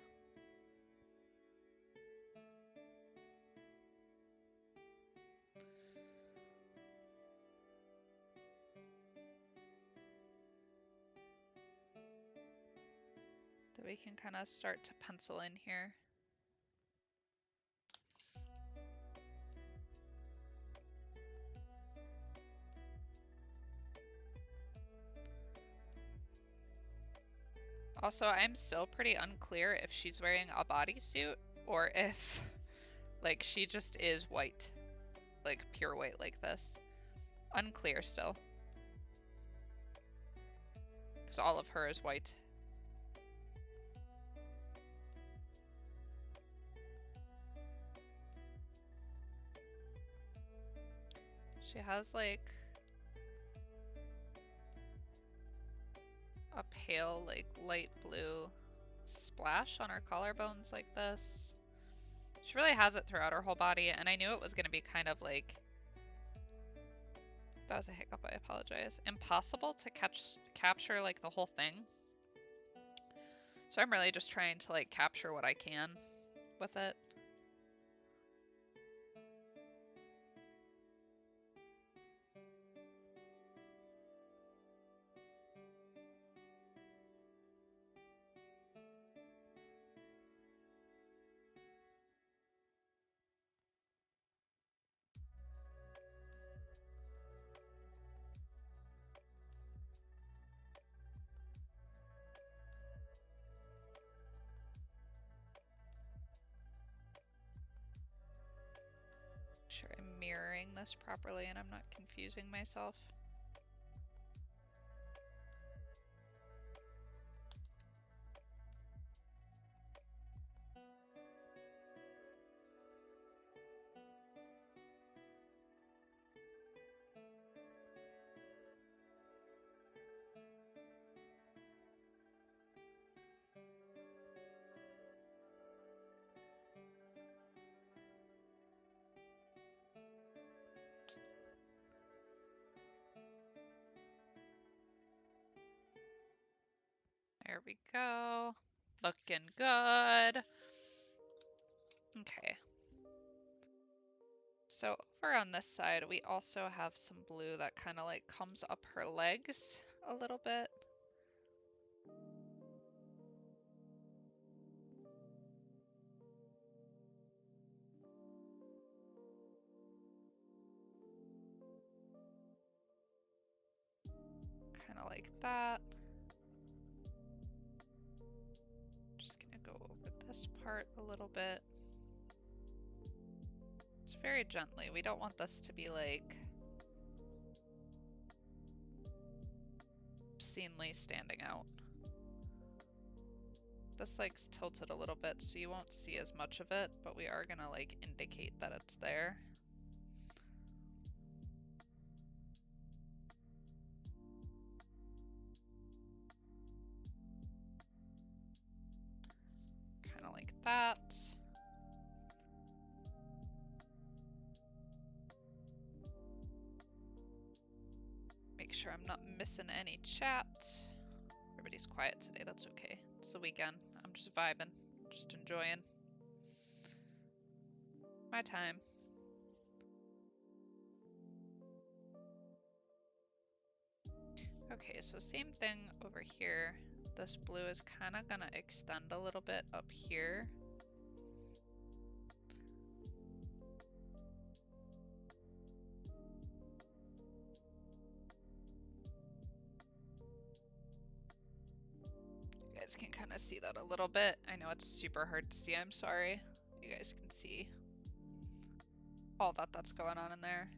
That we can kind of start to pencil in here. Also, I'm still pretty unclear if she's wearing a bodysuit or if like she just is white, like pure white like this. Unclear still. Because all of her is white. She has like a pale, like light blue splash on her collarbones like this. She really has it throughout her whole body, and I knew it was going to be kind of like... That was a hiccup, I apologize. Impossible to capture like the whole thing. So I'm really just trying to like capture what I can with it. Sure, I'm mirroring this properly and I'm not confusing myself. There we go. Looking good. Okay. So Over on this side, we also have some blue that kind of like comes up her legs a little bit. Kind of like that. Just gonna go over this part a little bit. It's very gently. We don't want this to be like obscenely standing out. This like's tilted a little bit, so you won't see as much of it, but we are gonna like indicate that it's there. Kind of like that. Make sure I'm not missing any chat. Everybody's quiet today, that's okay. It's the weekend. I'm just vibing, just enjoying my time. Okay, so same thing over here. This blue is kind of gonna extend a little bit up here. You guys can kind of see that a little bit. I know it's super hard to see, I'm sorry. You guys can see all that's going on in there.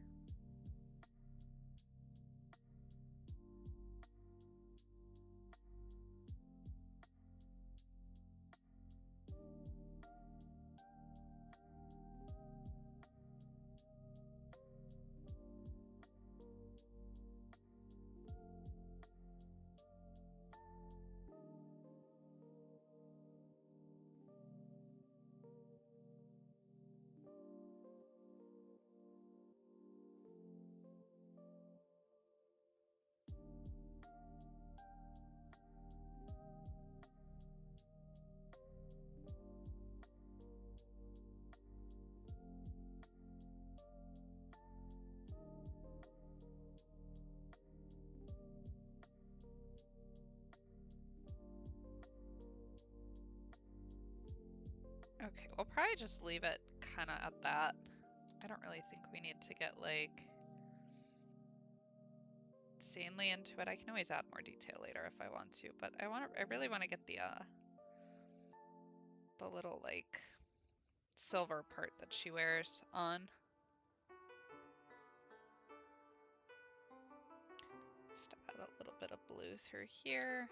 Okay, we'll probably just leave it kind of at that. I don't really think we need to get like insanely into it. I can always add more detail later if I want to, but I really want to get the little like silver part that she wears on. Just add a little bit of blue through here.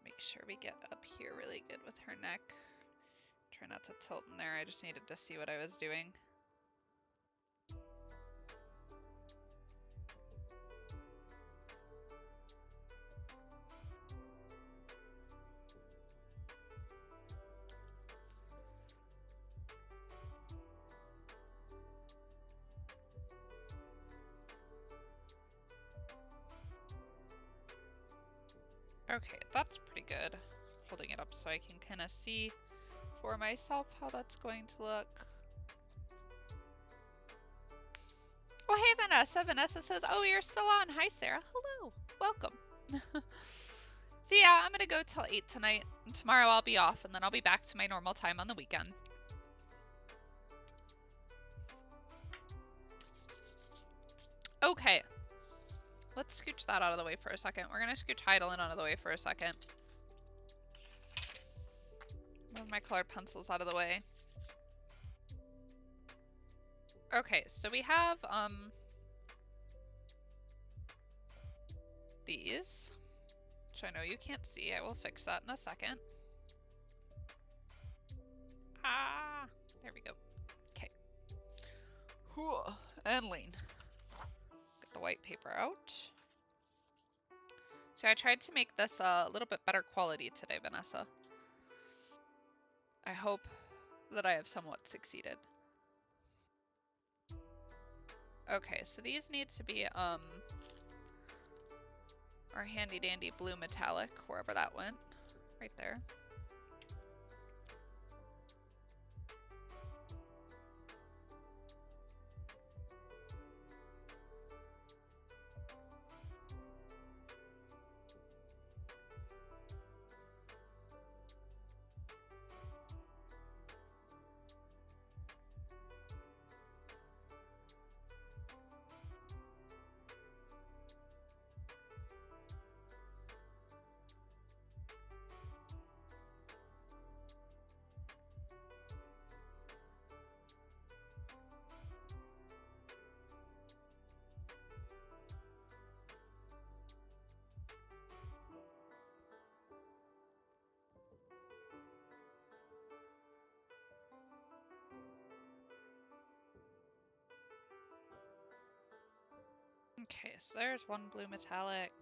Make sure we get up here really good with her neck. Try not to tilt in there. I just needed to see what I was doing. Okay, that's pretty good. Holding it up so I can kind of see for myself how that's going to look. Oh, hey, Vanessa. Vanessa says, oh, you're still on. Hi, Sarah. Hello. Welcome. So yeah, I'm going to go till 8 tonight. And tomorrow I'll be off, and then I'll be back to my normal time on the weekend. Okay. Let's scooch that out of the way for a second. We're going to scooch Hydaelyn out of the way for a second. Move my colored pencils out of the way. Okay, so we have these, which I know you can't see. I will fix that in a second. Ah, there we go. Okay. And lean. Get the white paper out. So I tried to make this a little bit better quality today, Vanessa. I hope that I have somewhat succeeded. Okay, so these need to be our handy dandy blue metallic, wherever that went. right there. Okay, so there's one blue metallic.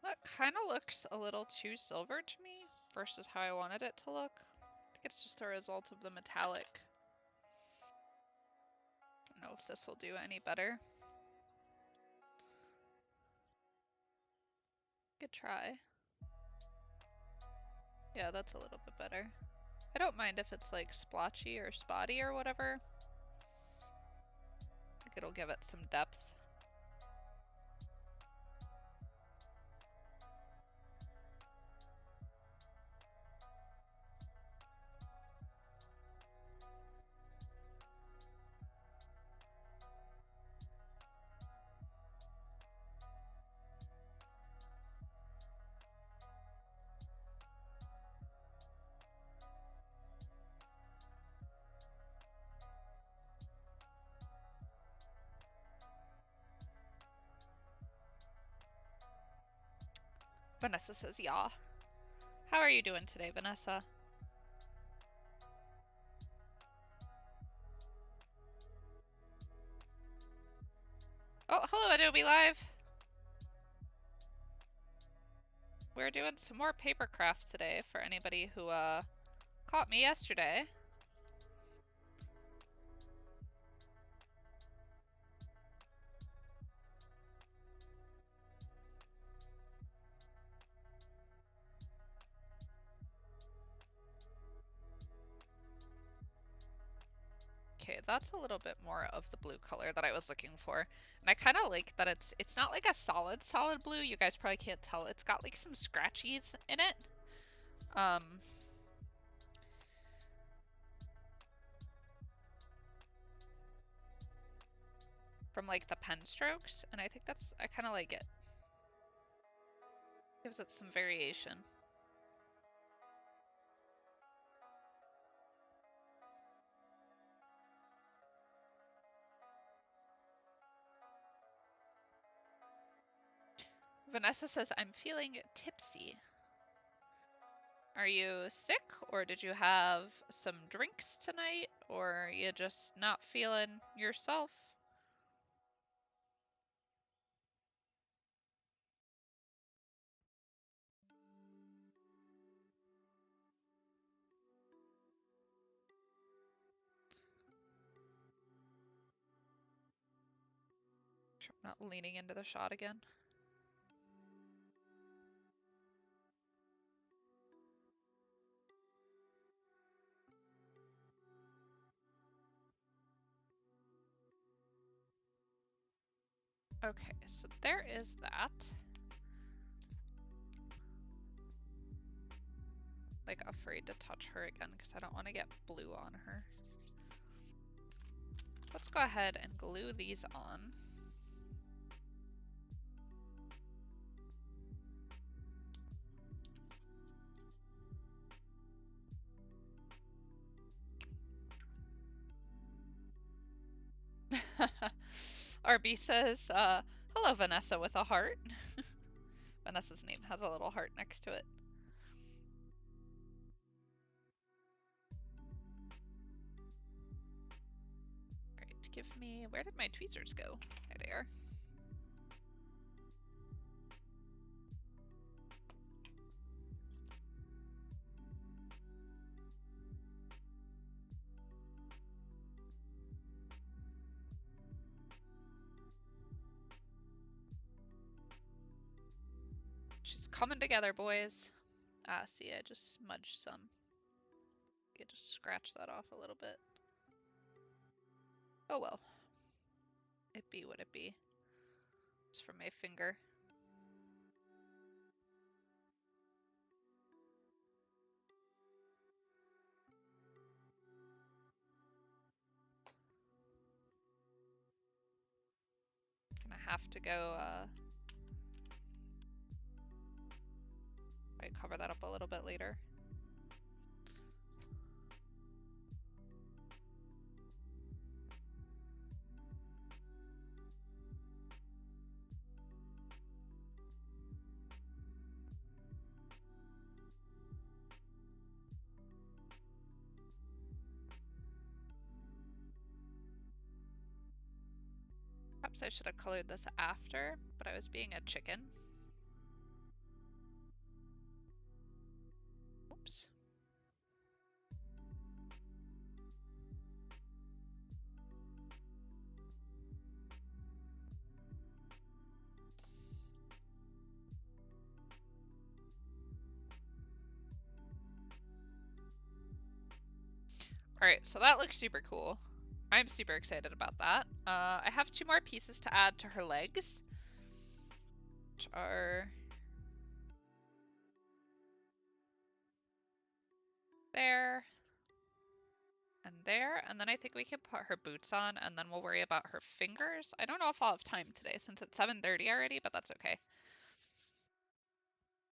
That kind of looks a little too silver to me versus how I wanted it to look. I think it's just a result of the metallic. I don't know if this will do any better. Good try. Yeah, that's a little bit better. I don't mind if it's like splotchy or spotty or whatever. I think it'll give it some depth. Vanessa says, yeah. How are you doing today, Vanessa? Oh, hello, Adobe Live. We're doing some more papercraft today for anybody who caught me yesterday. Okay, that's a little bit more of the blue color that I was looking for. And I kind of like that it's not like a solid blue. You guys probably can't tell. It's got like some scratchies in it. From like the pen strokes, and I think I kind of like it. Gives it some variation. Vanessa says, I'm feeling tipsy. Are you sick, or did you have some drinks tonight, or are you just not feeling yourself? I'm not leaning into the shot again. Okay, so there is that. Like, afraid to touch her again because I don't want to get blue on her. Let's go ahead and glue these on. Barbie says, hello, Vanessa with a heart. Vanessa's name has a little heart next to it. Alright, give me... Where did my tweezers go? There they are. She's coming together, boys. Ah, see, I just smudged some. You just scratch that off a little bit. Oh well. It be what it be. It's from my finger. Gonna have to go, might cover that up a little bit later. Perhaps I should have colored this after, but I was being a chicken. Oops. Alright, so that looks super cool. I'm super excited about that. I have 2 more pieces to add to her legs, which are there and there, and then I think we can put her boots on, and then we'll worry about her fingers. I don't know if I'll have time today since it's 7:30 already, but that's okay.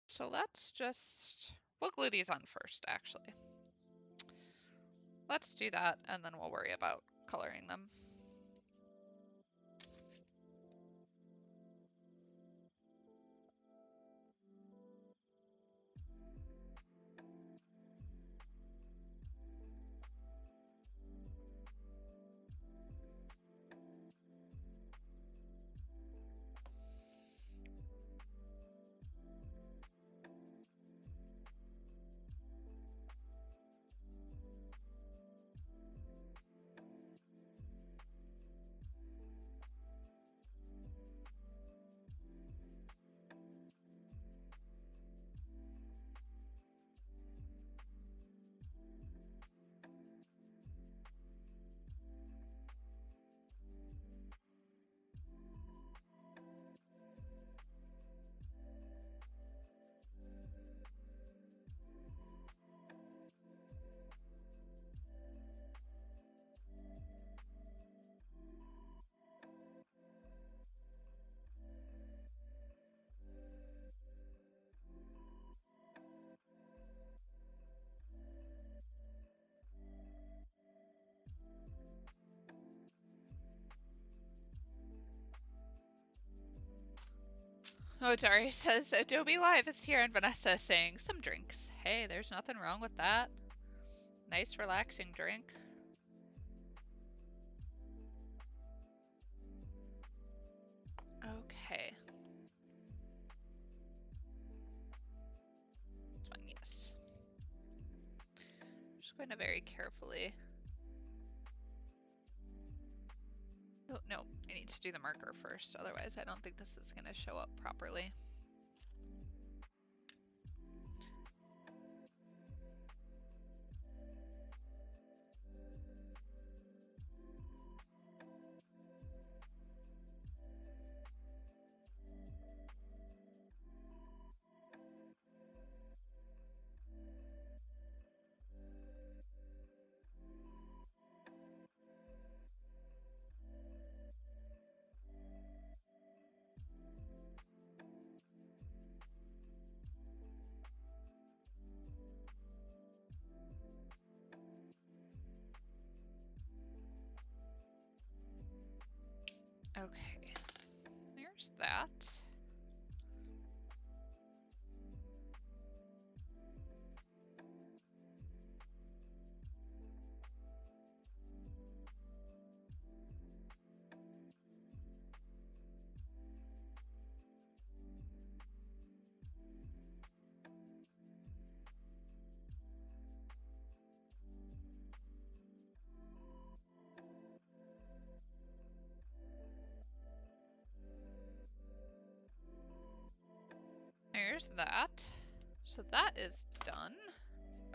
So let's just... We'll glue these on first, actually. Let's do that, and then we'll worry about coloring them. Oh, Dari says Adobe Live is here, and Vanessa is saying some drinks. Hey, there's nothing wrong with that. Nice relaxing drink. Okay. This one, yes. Just going to very carefully... Oh, no, I need to do the marker first, otherwise I don't think this is going to show up properly. Okay, there's that. There's that. So that is done.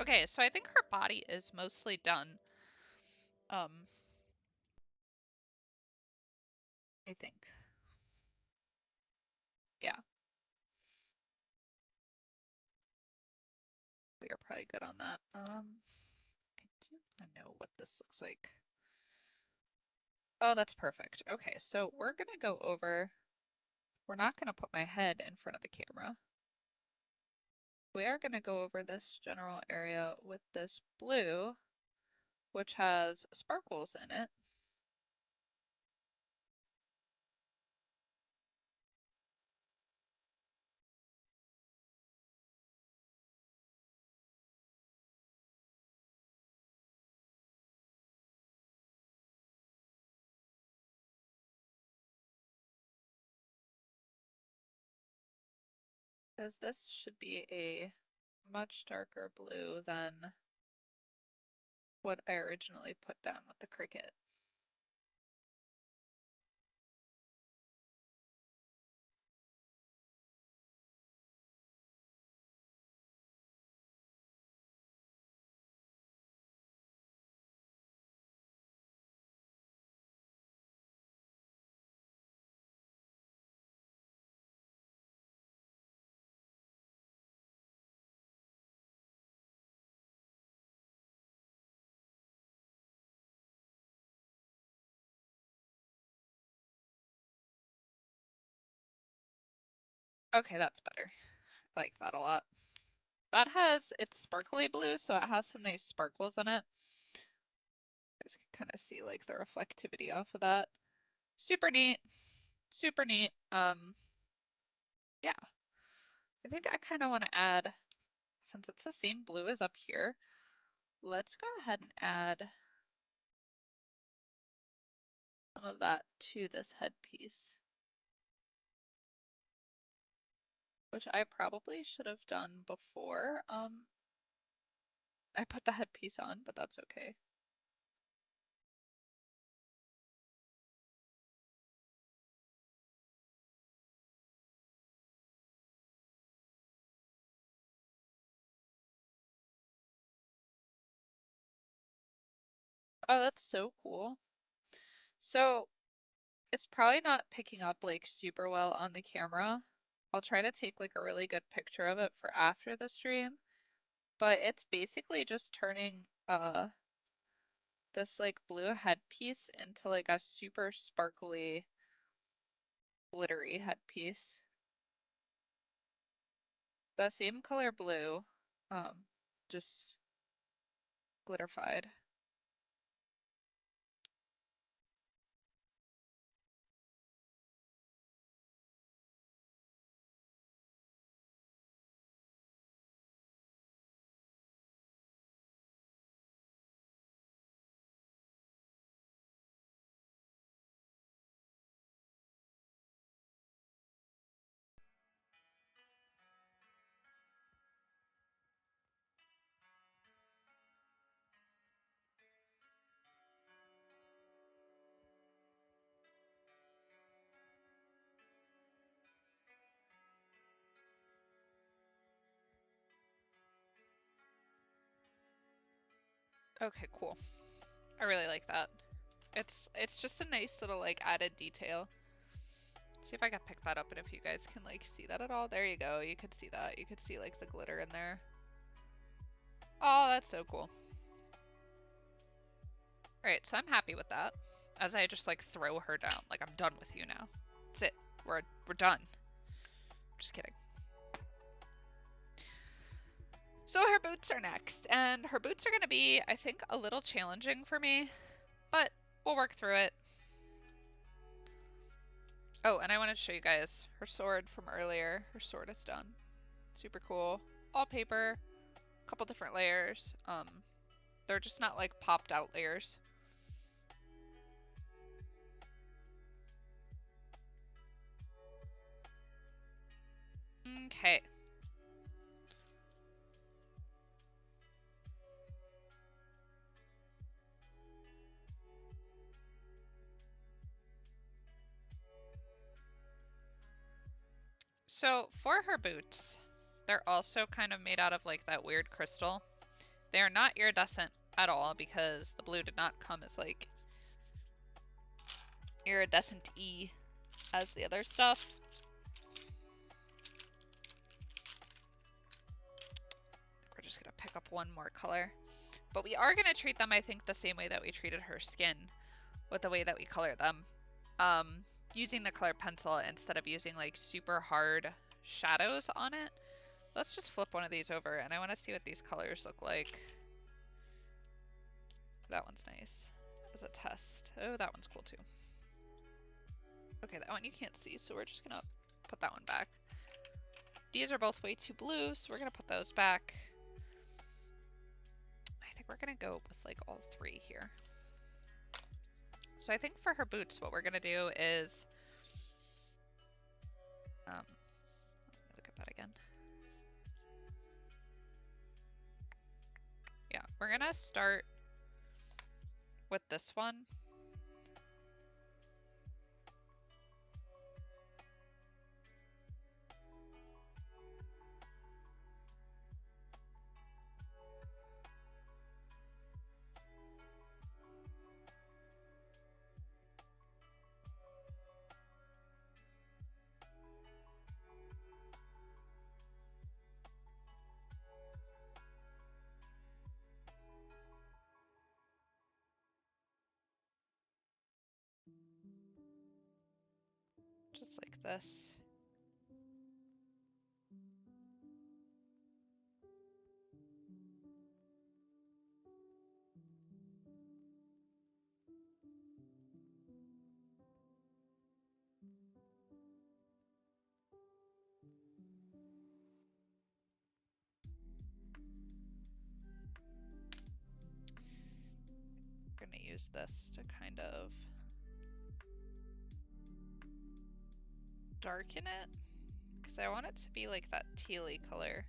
Okay, so I think her body is mostly done. I think. Yeah. We are probably good on that. I do want to know what this looks like. Oh, that's perfect. Okay, so we're gonna go over. We're not gonna put my head in front of the camera. We are gonna go over this general area with this blue, which has sparkles in it. Because this should be a much darker blue than what I originally put down with the cricket. Okay, that's better. I like that a lot. That has, it's sparkly blue, so it has some nice sparkles in it. You guys can kind of see like the reflectivity off of that. Super neat. Super neat. Yeah. I think I kind of want to add, since it's the same blue as up here, let's go ahead and add some of that to this headpiece. Which I probably should have done before I put the headpiece on, but that's okay. Oh, that's so cool. So it's probably not picking up like super well on the camera. I'll try to take like a really good picture of it for after the stream, but it's basically just turning this like blue headpiece into like a super sparkly glittery headpiece. The same color blue, just glitterified. Okay, cool. I really like that. It's just a nice little like added detail. Let's see if I can pick that up and if you guys can like see that at all. There you go. You could see that. You could see like the glitter in there. Oh, that's so cool. Alright, so I'm happy with that. As I just like throw her down. Like I'm done with you now. That's it. We're done. Just kidding. So her boots are next, and her boots are gonna be, I think, a little challenging for me, but we'll work through it. Oh, and I wanted to show you guys her sword from earlier. Her sword is done. Super cool. All paper, a couple different layers. They're just not like popped out layers. Okay. So for her boots, they're also kind of made out of like that weird crystal. They are not iridescent at all because the blue did not come as like iridescent-y as the other stuff. We're just gonna pick up one more color. But we are gonna treat them, I think, the same way that we treated her skin with the way that we color them. Using the colored pencil instead of using like super hard shadows on it. Let's just flip one of these over and I want to see what these colors look like. That one's nice as a test. Oh, that one's cool too. Okay, that one you can't see, so we're just gonna put that one back. These are both way too blue, so we're gonna put those back. I think we're gonna go with like all three here. So I think for her boots, what we're gonna do is, let me look at that again. Yeah, we're gonna start with this one. Just like this. We're gonna use this to kind of darken it, because I want it to be like that tealy color.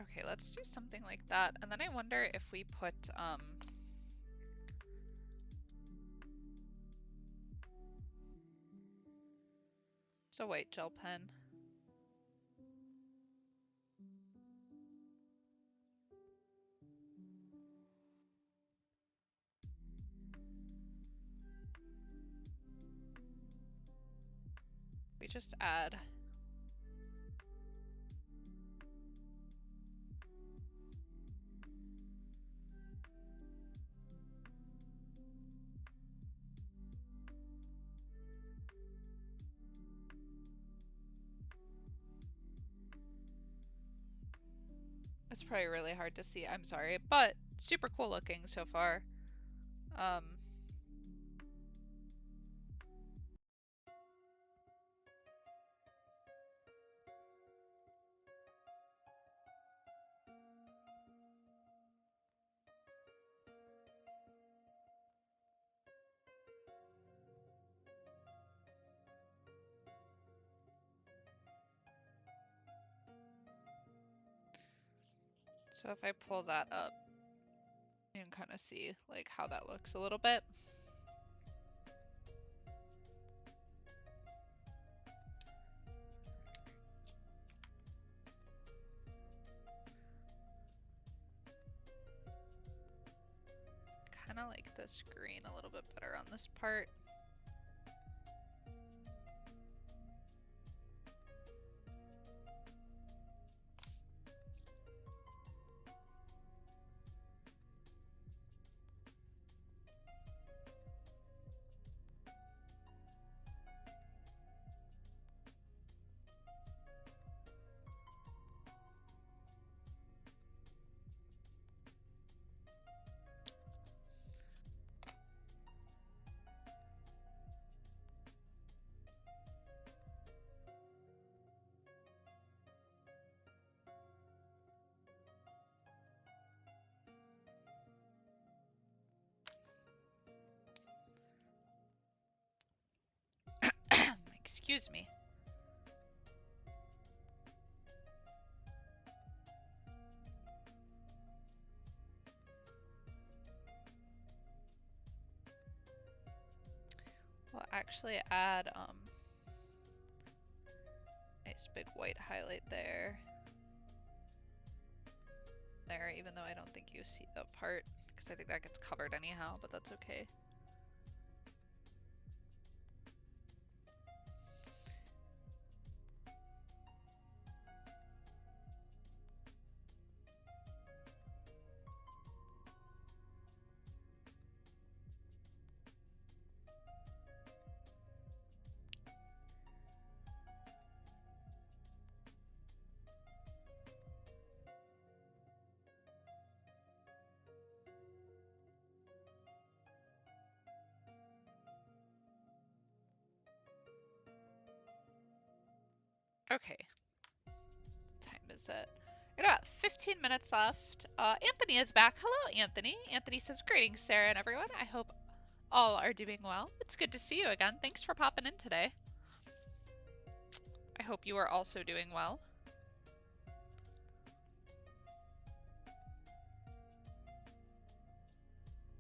Okay, let's do something like that. And then I wonder if we put, it's a white gel pen. We just add it's probably really hard to see, I'm sorry, but super cool looking so far. So if I pull that up, you can kind of see like how that looks a little bit. Kind of like this green a little bit better on this part. Excuse me. We'll actually add nice big white highlight there. There, even though I don't think you see that part, because I think that gets covered anyhow, but that's okay. Okay. What time is it? We got 15 minutes left. Anthony is back. Hello, Anthony. Anthony says, greetings, Sarah and everyone. I hope all are doing well. It's good to see you again. Thanks for popping in today. I hope you are also doing well.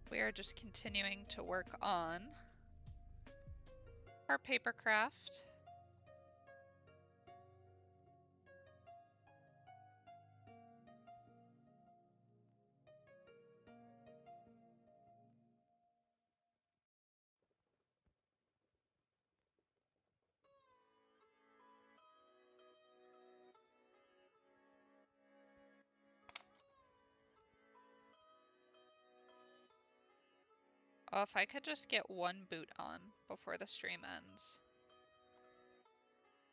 We are just continuing to work on our paper craft. Oh, if I could just get one boot on before the stream ends,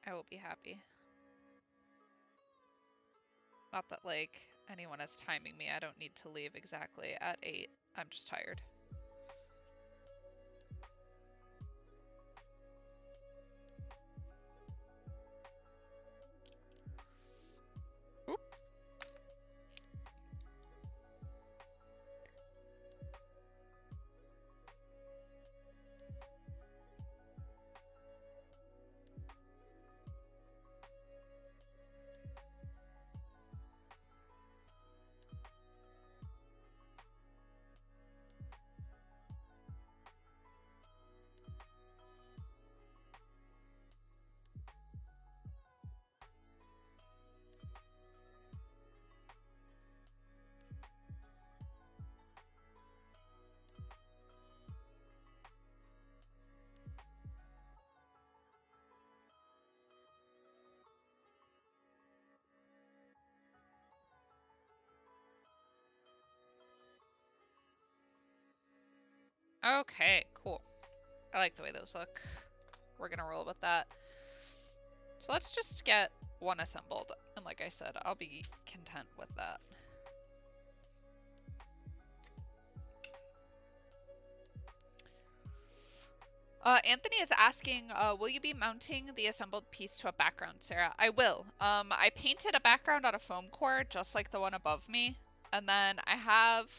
I will be happy. Not that, like, anyone is timing me. I don't need to leave exactly at 8. I'm just tired. Oop. Okay, cool. I like the way those look. We're gonna roll with that. So let's just get one assembled. And like I said, I'll be content with that. Anthony is asking, will you be mounting the assembled piece to a background, Sarah? I will. I painted a background on a foam core, just like the one above me. And then I have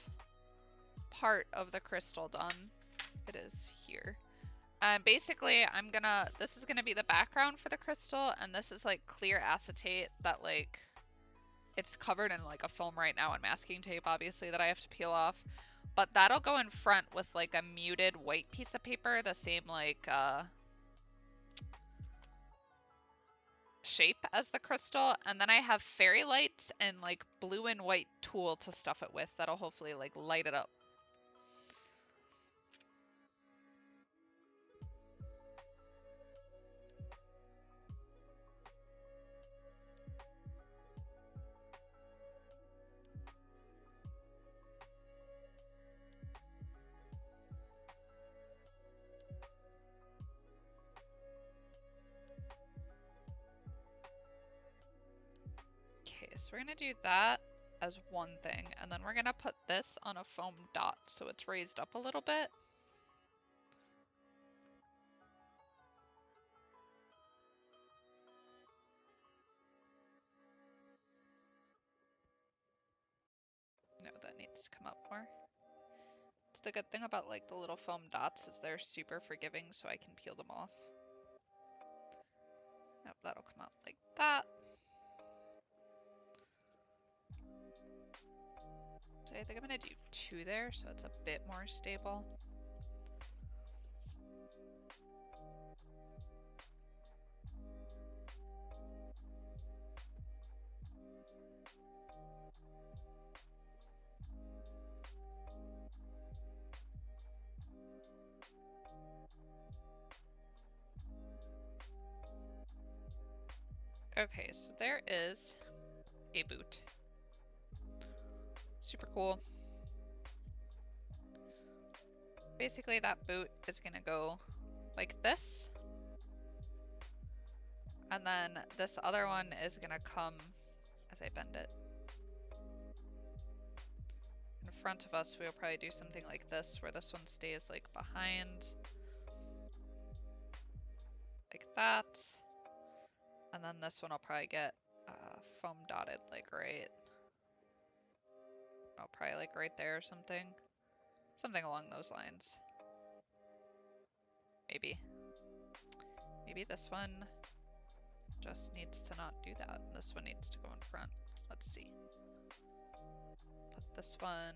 part of the crystal done. It is here. And basically, this is gonna be the background for the crystal, and this is like clear acetate that like, it's covered in like a film right now and masking tape, obviously, that I have to peel off. But that'll go in front with like a muted white piece of paper, the same like shape as the crystal. And then I have fairy lights and like blue and white tulle to stuff it with that'll hopefully like light it up. So we're gonna do that as one thing, and then we're gonna put this on a foam dot so it's raised up a little bit. No, that needs to come up more. It's the good thing about like the little foam dots is they're super forgiving, so I can peel them off. Yep, that'll come out like that. So I think I'm gonna do 2 there, so it's a bit more stable. Okay, so there is a boot. Super cool. Basically, that boot is gonna go like this. And then this other one is gonna come as I bend it. In front of us, we'll probably do something like this, where this one stays like behind. Like that. And then this one I'll probably get foam dotted like probably like right there or something. Something along those lines. Maybe. Maybe this one just needs to not do that. This one needs to go in front. Let's see. Put this one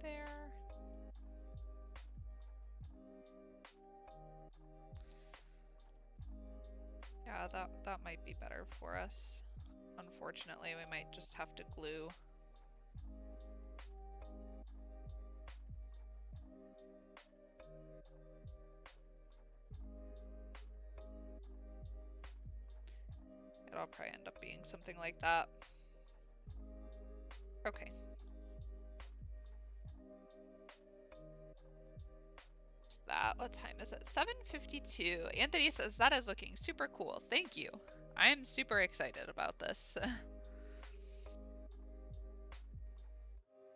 there. Yeah, that might be better for us. Unfortunately, we might just have to glue. It'll probably end up being something like that. Okay. What's that? What time is it? 7:52. Anthony says that is looking super cool. Thank you. I am super excited about this.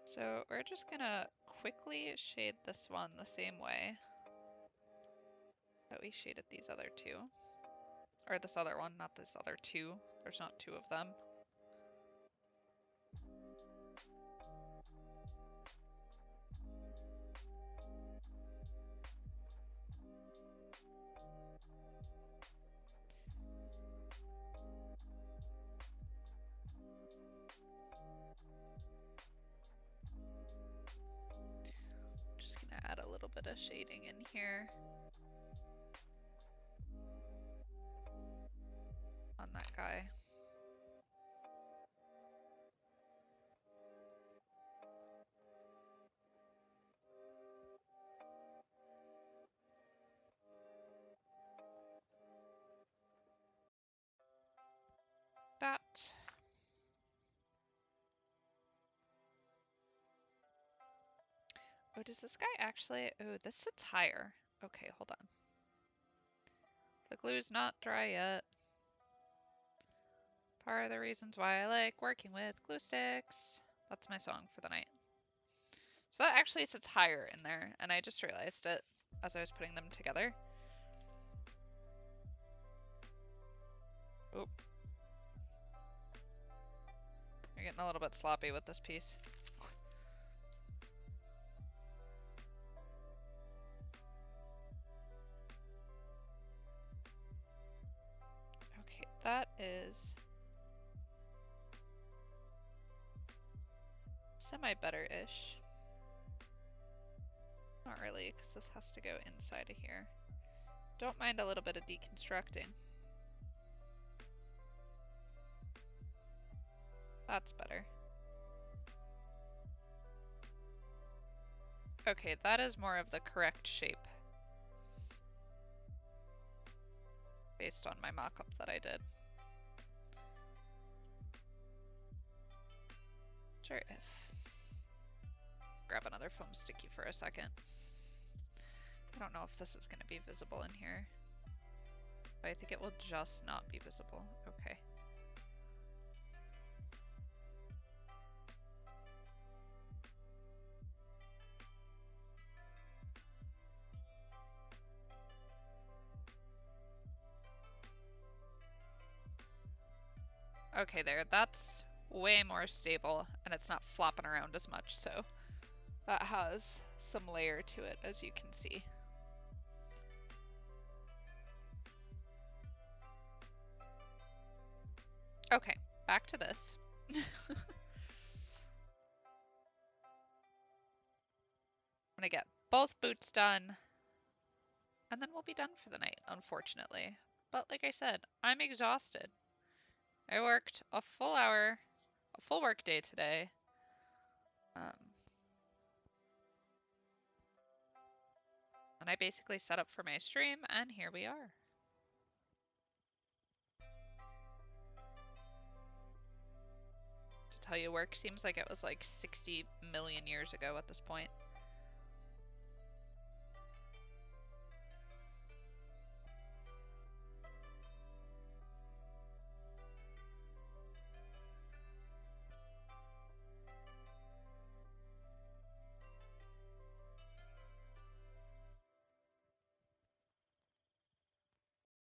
So we're just gonna quickly shade this one the same way that we shaded these other 2. Or this other one, not this other 2. There's not 2 of them. Just gonna add a little bit of shading in here on that guy. That. Oh, does this guy actually? Oh, this sits higher. Okay, hold on. The glue's not dry yet. Part of the reasons why I like working with glue sticks. That's my song for the night. So that actually sits higher in there, and I just realized it as I was putting them together. Oh. You're getting a little bit sloppy with this piece. Okay, that is semi-better-ish. Not really, because this has to go inside of here. Don't mind a little bit of deconstructing. That's better. Okay, that is more of the correct shape. Based on my mock-up that I did. Sure, if... Grab another foam sticky for a second. I don't know if this is going to be visible in here. But I think it will just not be visible. Okay. Okay, there. That's way more stable, and it's not flopping around as much, so that has some layer to it, as you can see. Okay, back to this. I'm gonna get both boots done, and then we'll be done for the night, unfortunately. But like I said, I'm exhausted. I worked a full work day today. And I basically set up for my stream, and here we are. To tell you, work seems like it was like 60 million years ago at this point.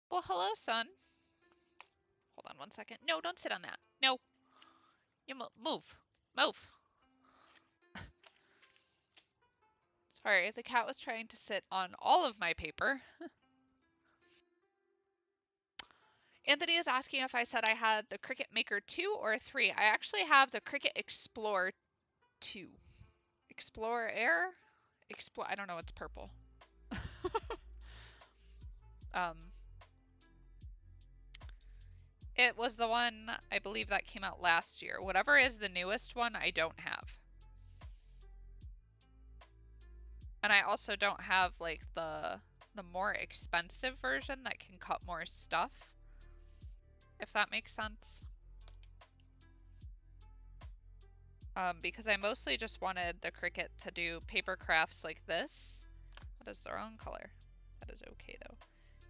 Well, hello, son. Hold on one second. No, don't sit on that. No. You move. Move. Sorry, the cat was trying to sit on all of my paper. Anthony is asking if I said I had the Cricut Maker 2 or 3. I actually have the Cricut Explore 2. Explore Air? I don't know, it's purple. It was the one, I believe, that came out last year. Whatever is the newest one, I don't have. And I also don't have like the more expensive version that can cut more stuff, if that makes sense. Because I mostly just wanted the Cricut to do paper crafts like this. That is the wrong color. That is okay though.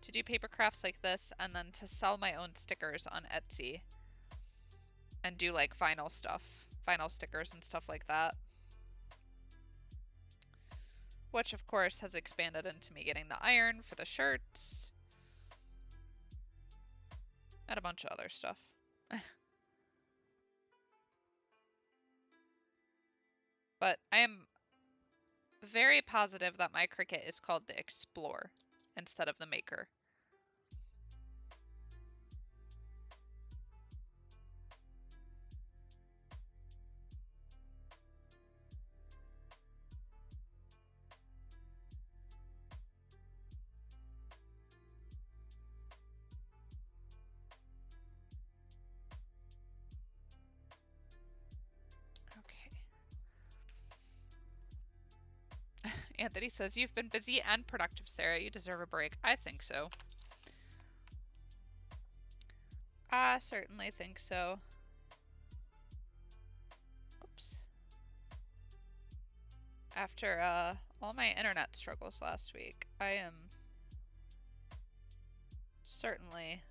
To do paper crafts like this, and then to sell my own stickers on Etsy. And do like vinyl stuff, vinyl stickers and stuff like that. Which of course has expanded into me getting the iron for the shirts. And a bunch of other stuff. But I am very positive that my Cricut is called the Explore instead of the Maker. Okay. Anthony says, you've been busy and productive, Sarah. You deserve a break. I think so. I certainly think so. Oops. After all my internet struggles last week, I am certainly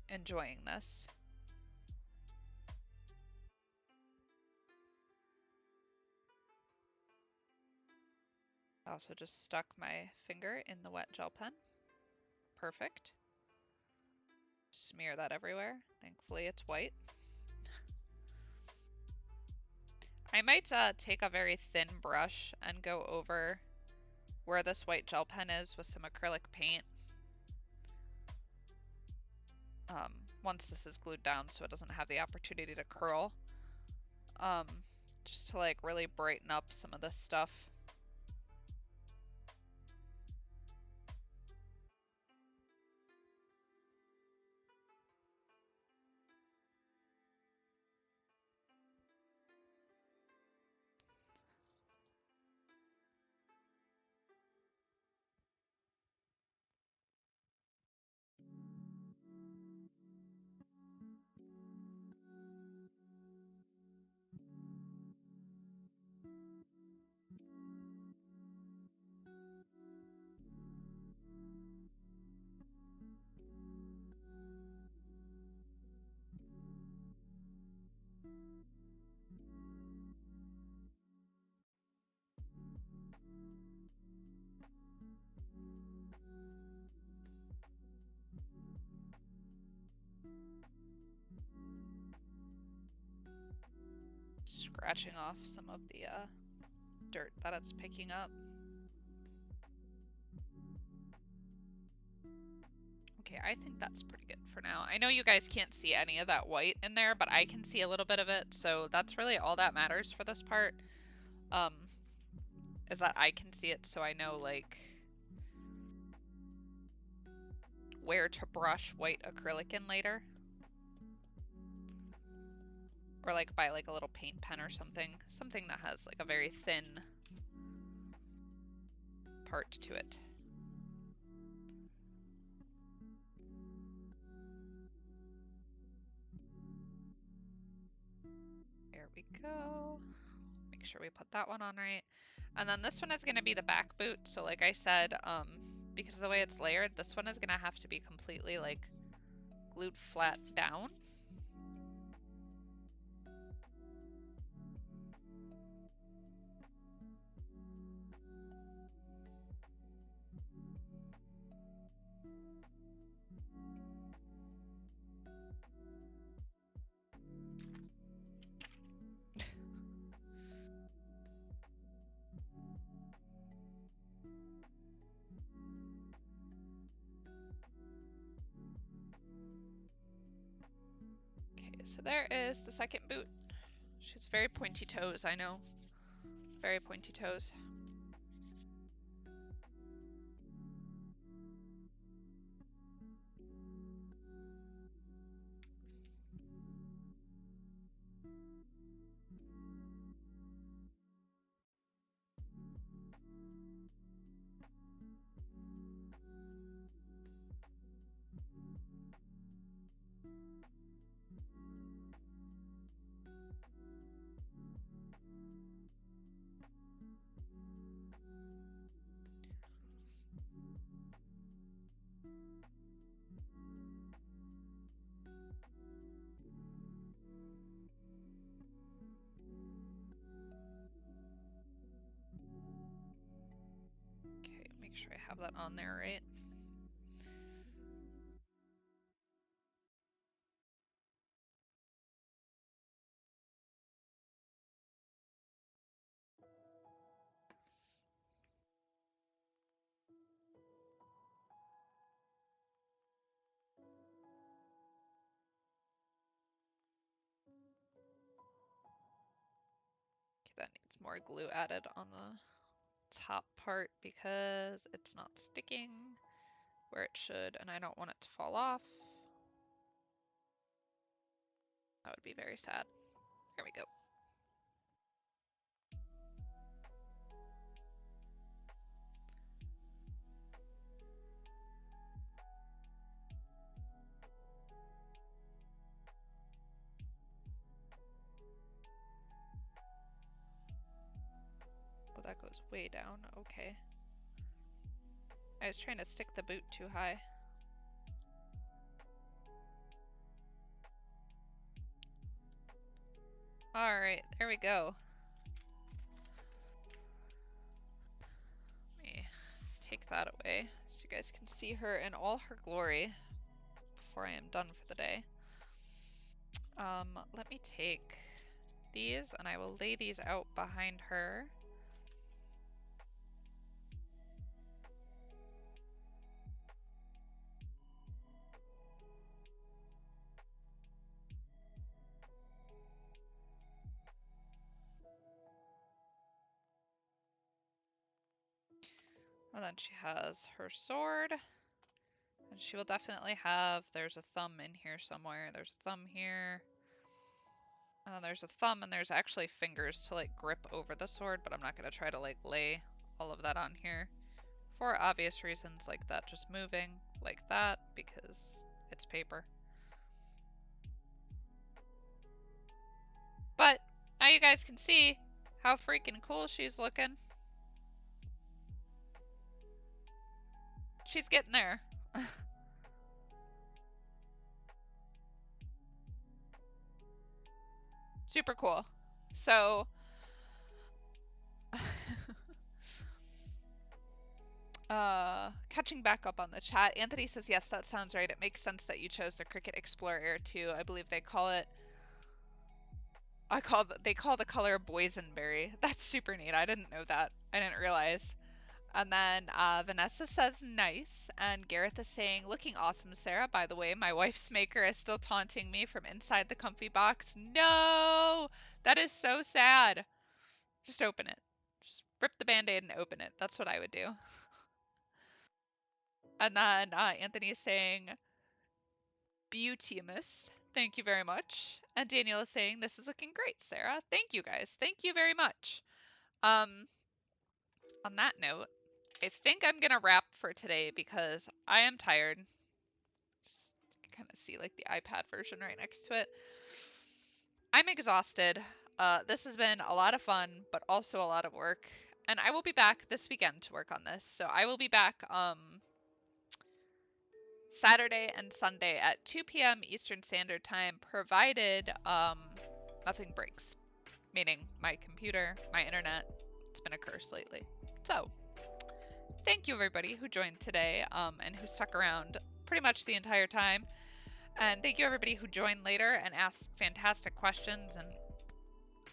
enjoying this. I also just stuck my finger in the wet gel pen. Perfect. Smear that everywhere. Thankfully it's white. I might take a very thin brush and go over where this white gel pen is with some acrylic paint. Once this is glued down so it doesn't have the opportunity to curl. Just to like really brighten up some of this stuff. Scratching off some of the dirt that it's picking up. Okay, I think that's pretty good for now. I know you guys can't see any of that white in there, but I can see a little bit of it, so that's really all that matters for this part. Is that I can see it, so I know, like, where to brush white acrylic in later. Or, like, buy, like, a little paint pen or something. Something that has, like, a very thin part to it. There we go. Make sure we put that one on right. And then this one is going to be the back boot. So like I said, because of the way it's layered, this one is going to have to be completely like glued flat down. Okay, so there is the second boot. She's very pointy toes, I know. Very pointy toes. Okay, make sure I have that on there, right? Okay, that needs more glue added on the top part because it's not sticking where it should, and I don't want it to fall off. That would be very sad. There we go. Oh, that goes way down. Okay. I was trying to stick the boot too high. Alright, there we go. Let me take that away so you guys can see her in all her glory before I am done for the day. Let me take these and I will lay these out behind her. And then she has her sword. And she will definitely have, there's a thumb in here somewhere. There's a thumb here. And then there's a thumb and there's actually fingers to like grip over the sword, but I'm not going to try to like lay all of that on here for obvious reasons, like that just moving like that because it's paper. But now you guys can see how freaking cool she's looking. She's getting there. Super cool. So catching back up on the chat, Anthony says, yes, that sounds right. It makes sense that you chose the Cricut Explorer too. I believe they call it, they call the color boysenberry. That's super neat. I didn't know that. I didn't realize. And then Vanessa says nice, and Gareth is saying, looking awesome, Sarah. By the way, my wife's maker is still taunting me from inside the comfy box. No! That is so sad. Just open it. Just rip the band-aid and open it. That's what I would do. And then Anthony is saying, Beautimus. Thank you very much. And Daniel is saying, this is looking great, Sarah. Thank you, guys. Thank you very much. On that note, I think I'm going to wrap for today because I am tired. Just kind of see like the iPad version right next to it. I'm exhausted. This has been a lot of fun, but also a lot of work. And I will be back this weekend to work on this. So I will be back Saturday and Sunday at 2 p.m. Eastern Standard Time, provided nothing breaks. Meaning my computer, my internet. It's been a curse lately. So thank you everybody who joined today and who stuck around pretty much the entire time. And thank you everybody who joined later and asked fantastic questions and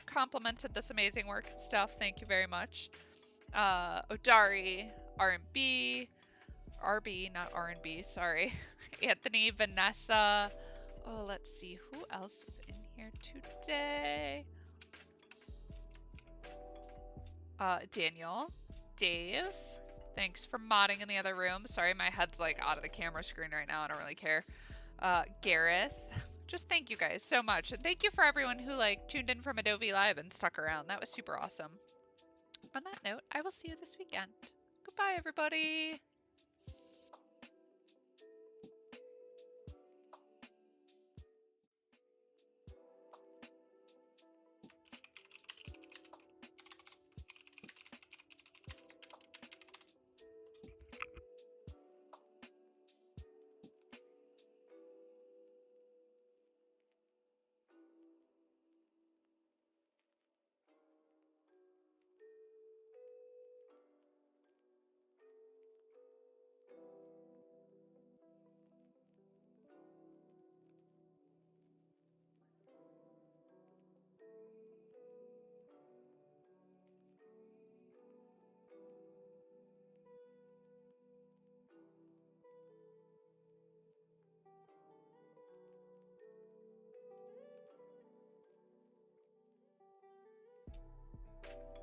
complimented this amazing work and stuff. Thank you very much. Odari, R&B, RB, not R&B, sorry. Anthony, Vanessa. Oh, let's see. Who else was in here today? Daniel, Dave. Thanks for modding in the other room. Sorry, my head's like out of the camera screen right now. I don't really care. Gareth. Just thank you guys so much. And thank you for everyone who like tuned in from Adobe Live and stuck around. That was super awesome. On that note, I will see you this weekend. Goodbye, everybody.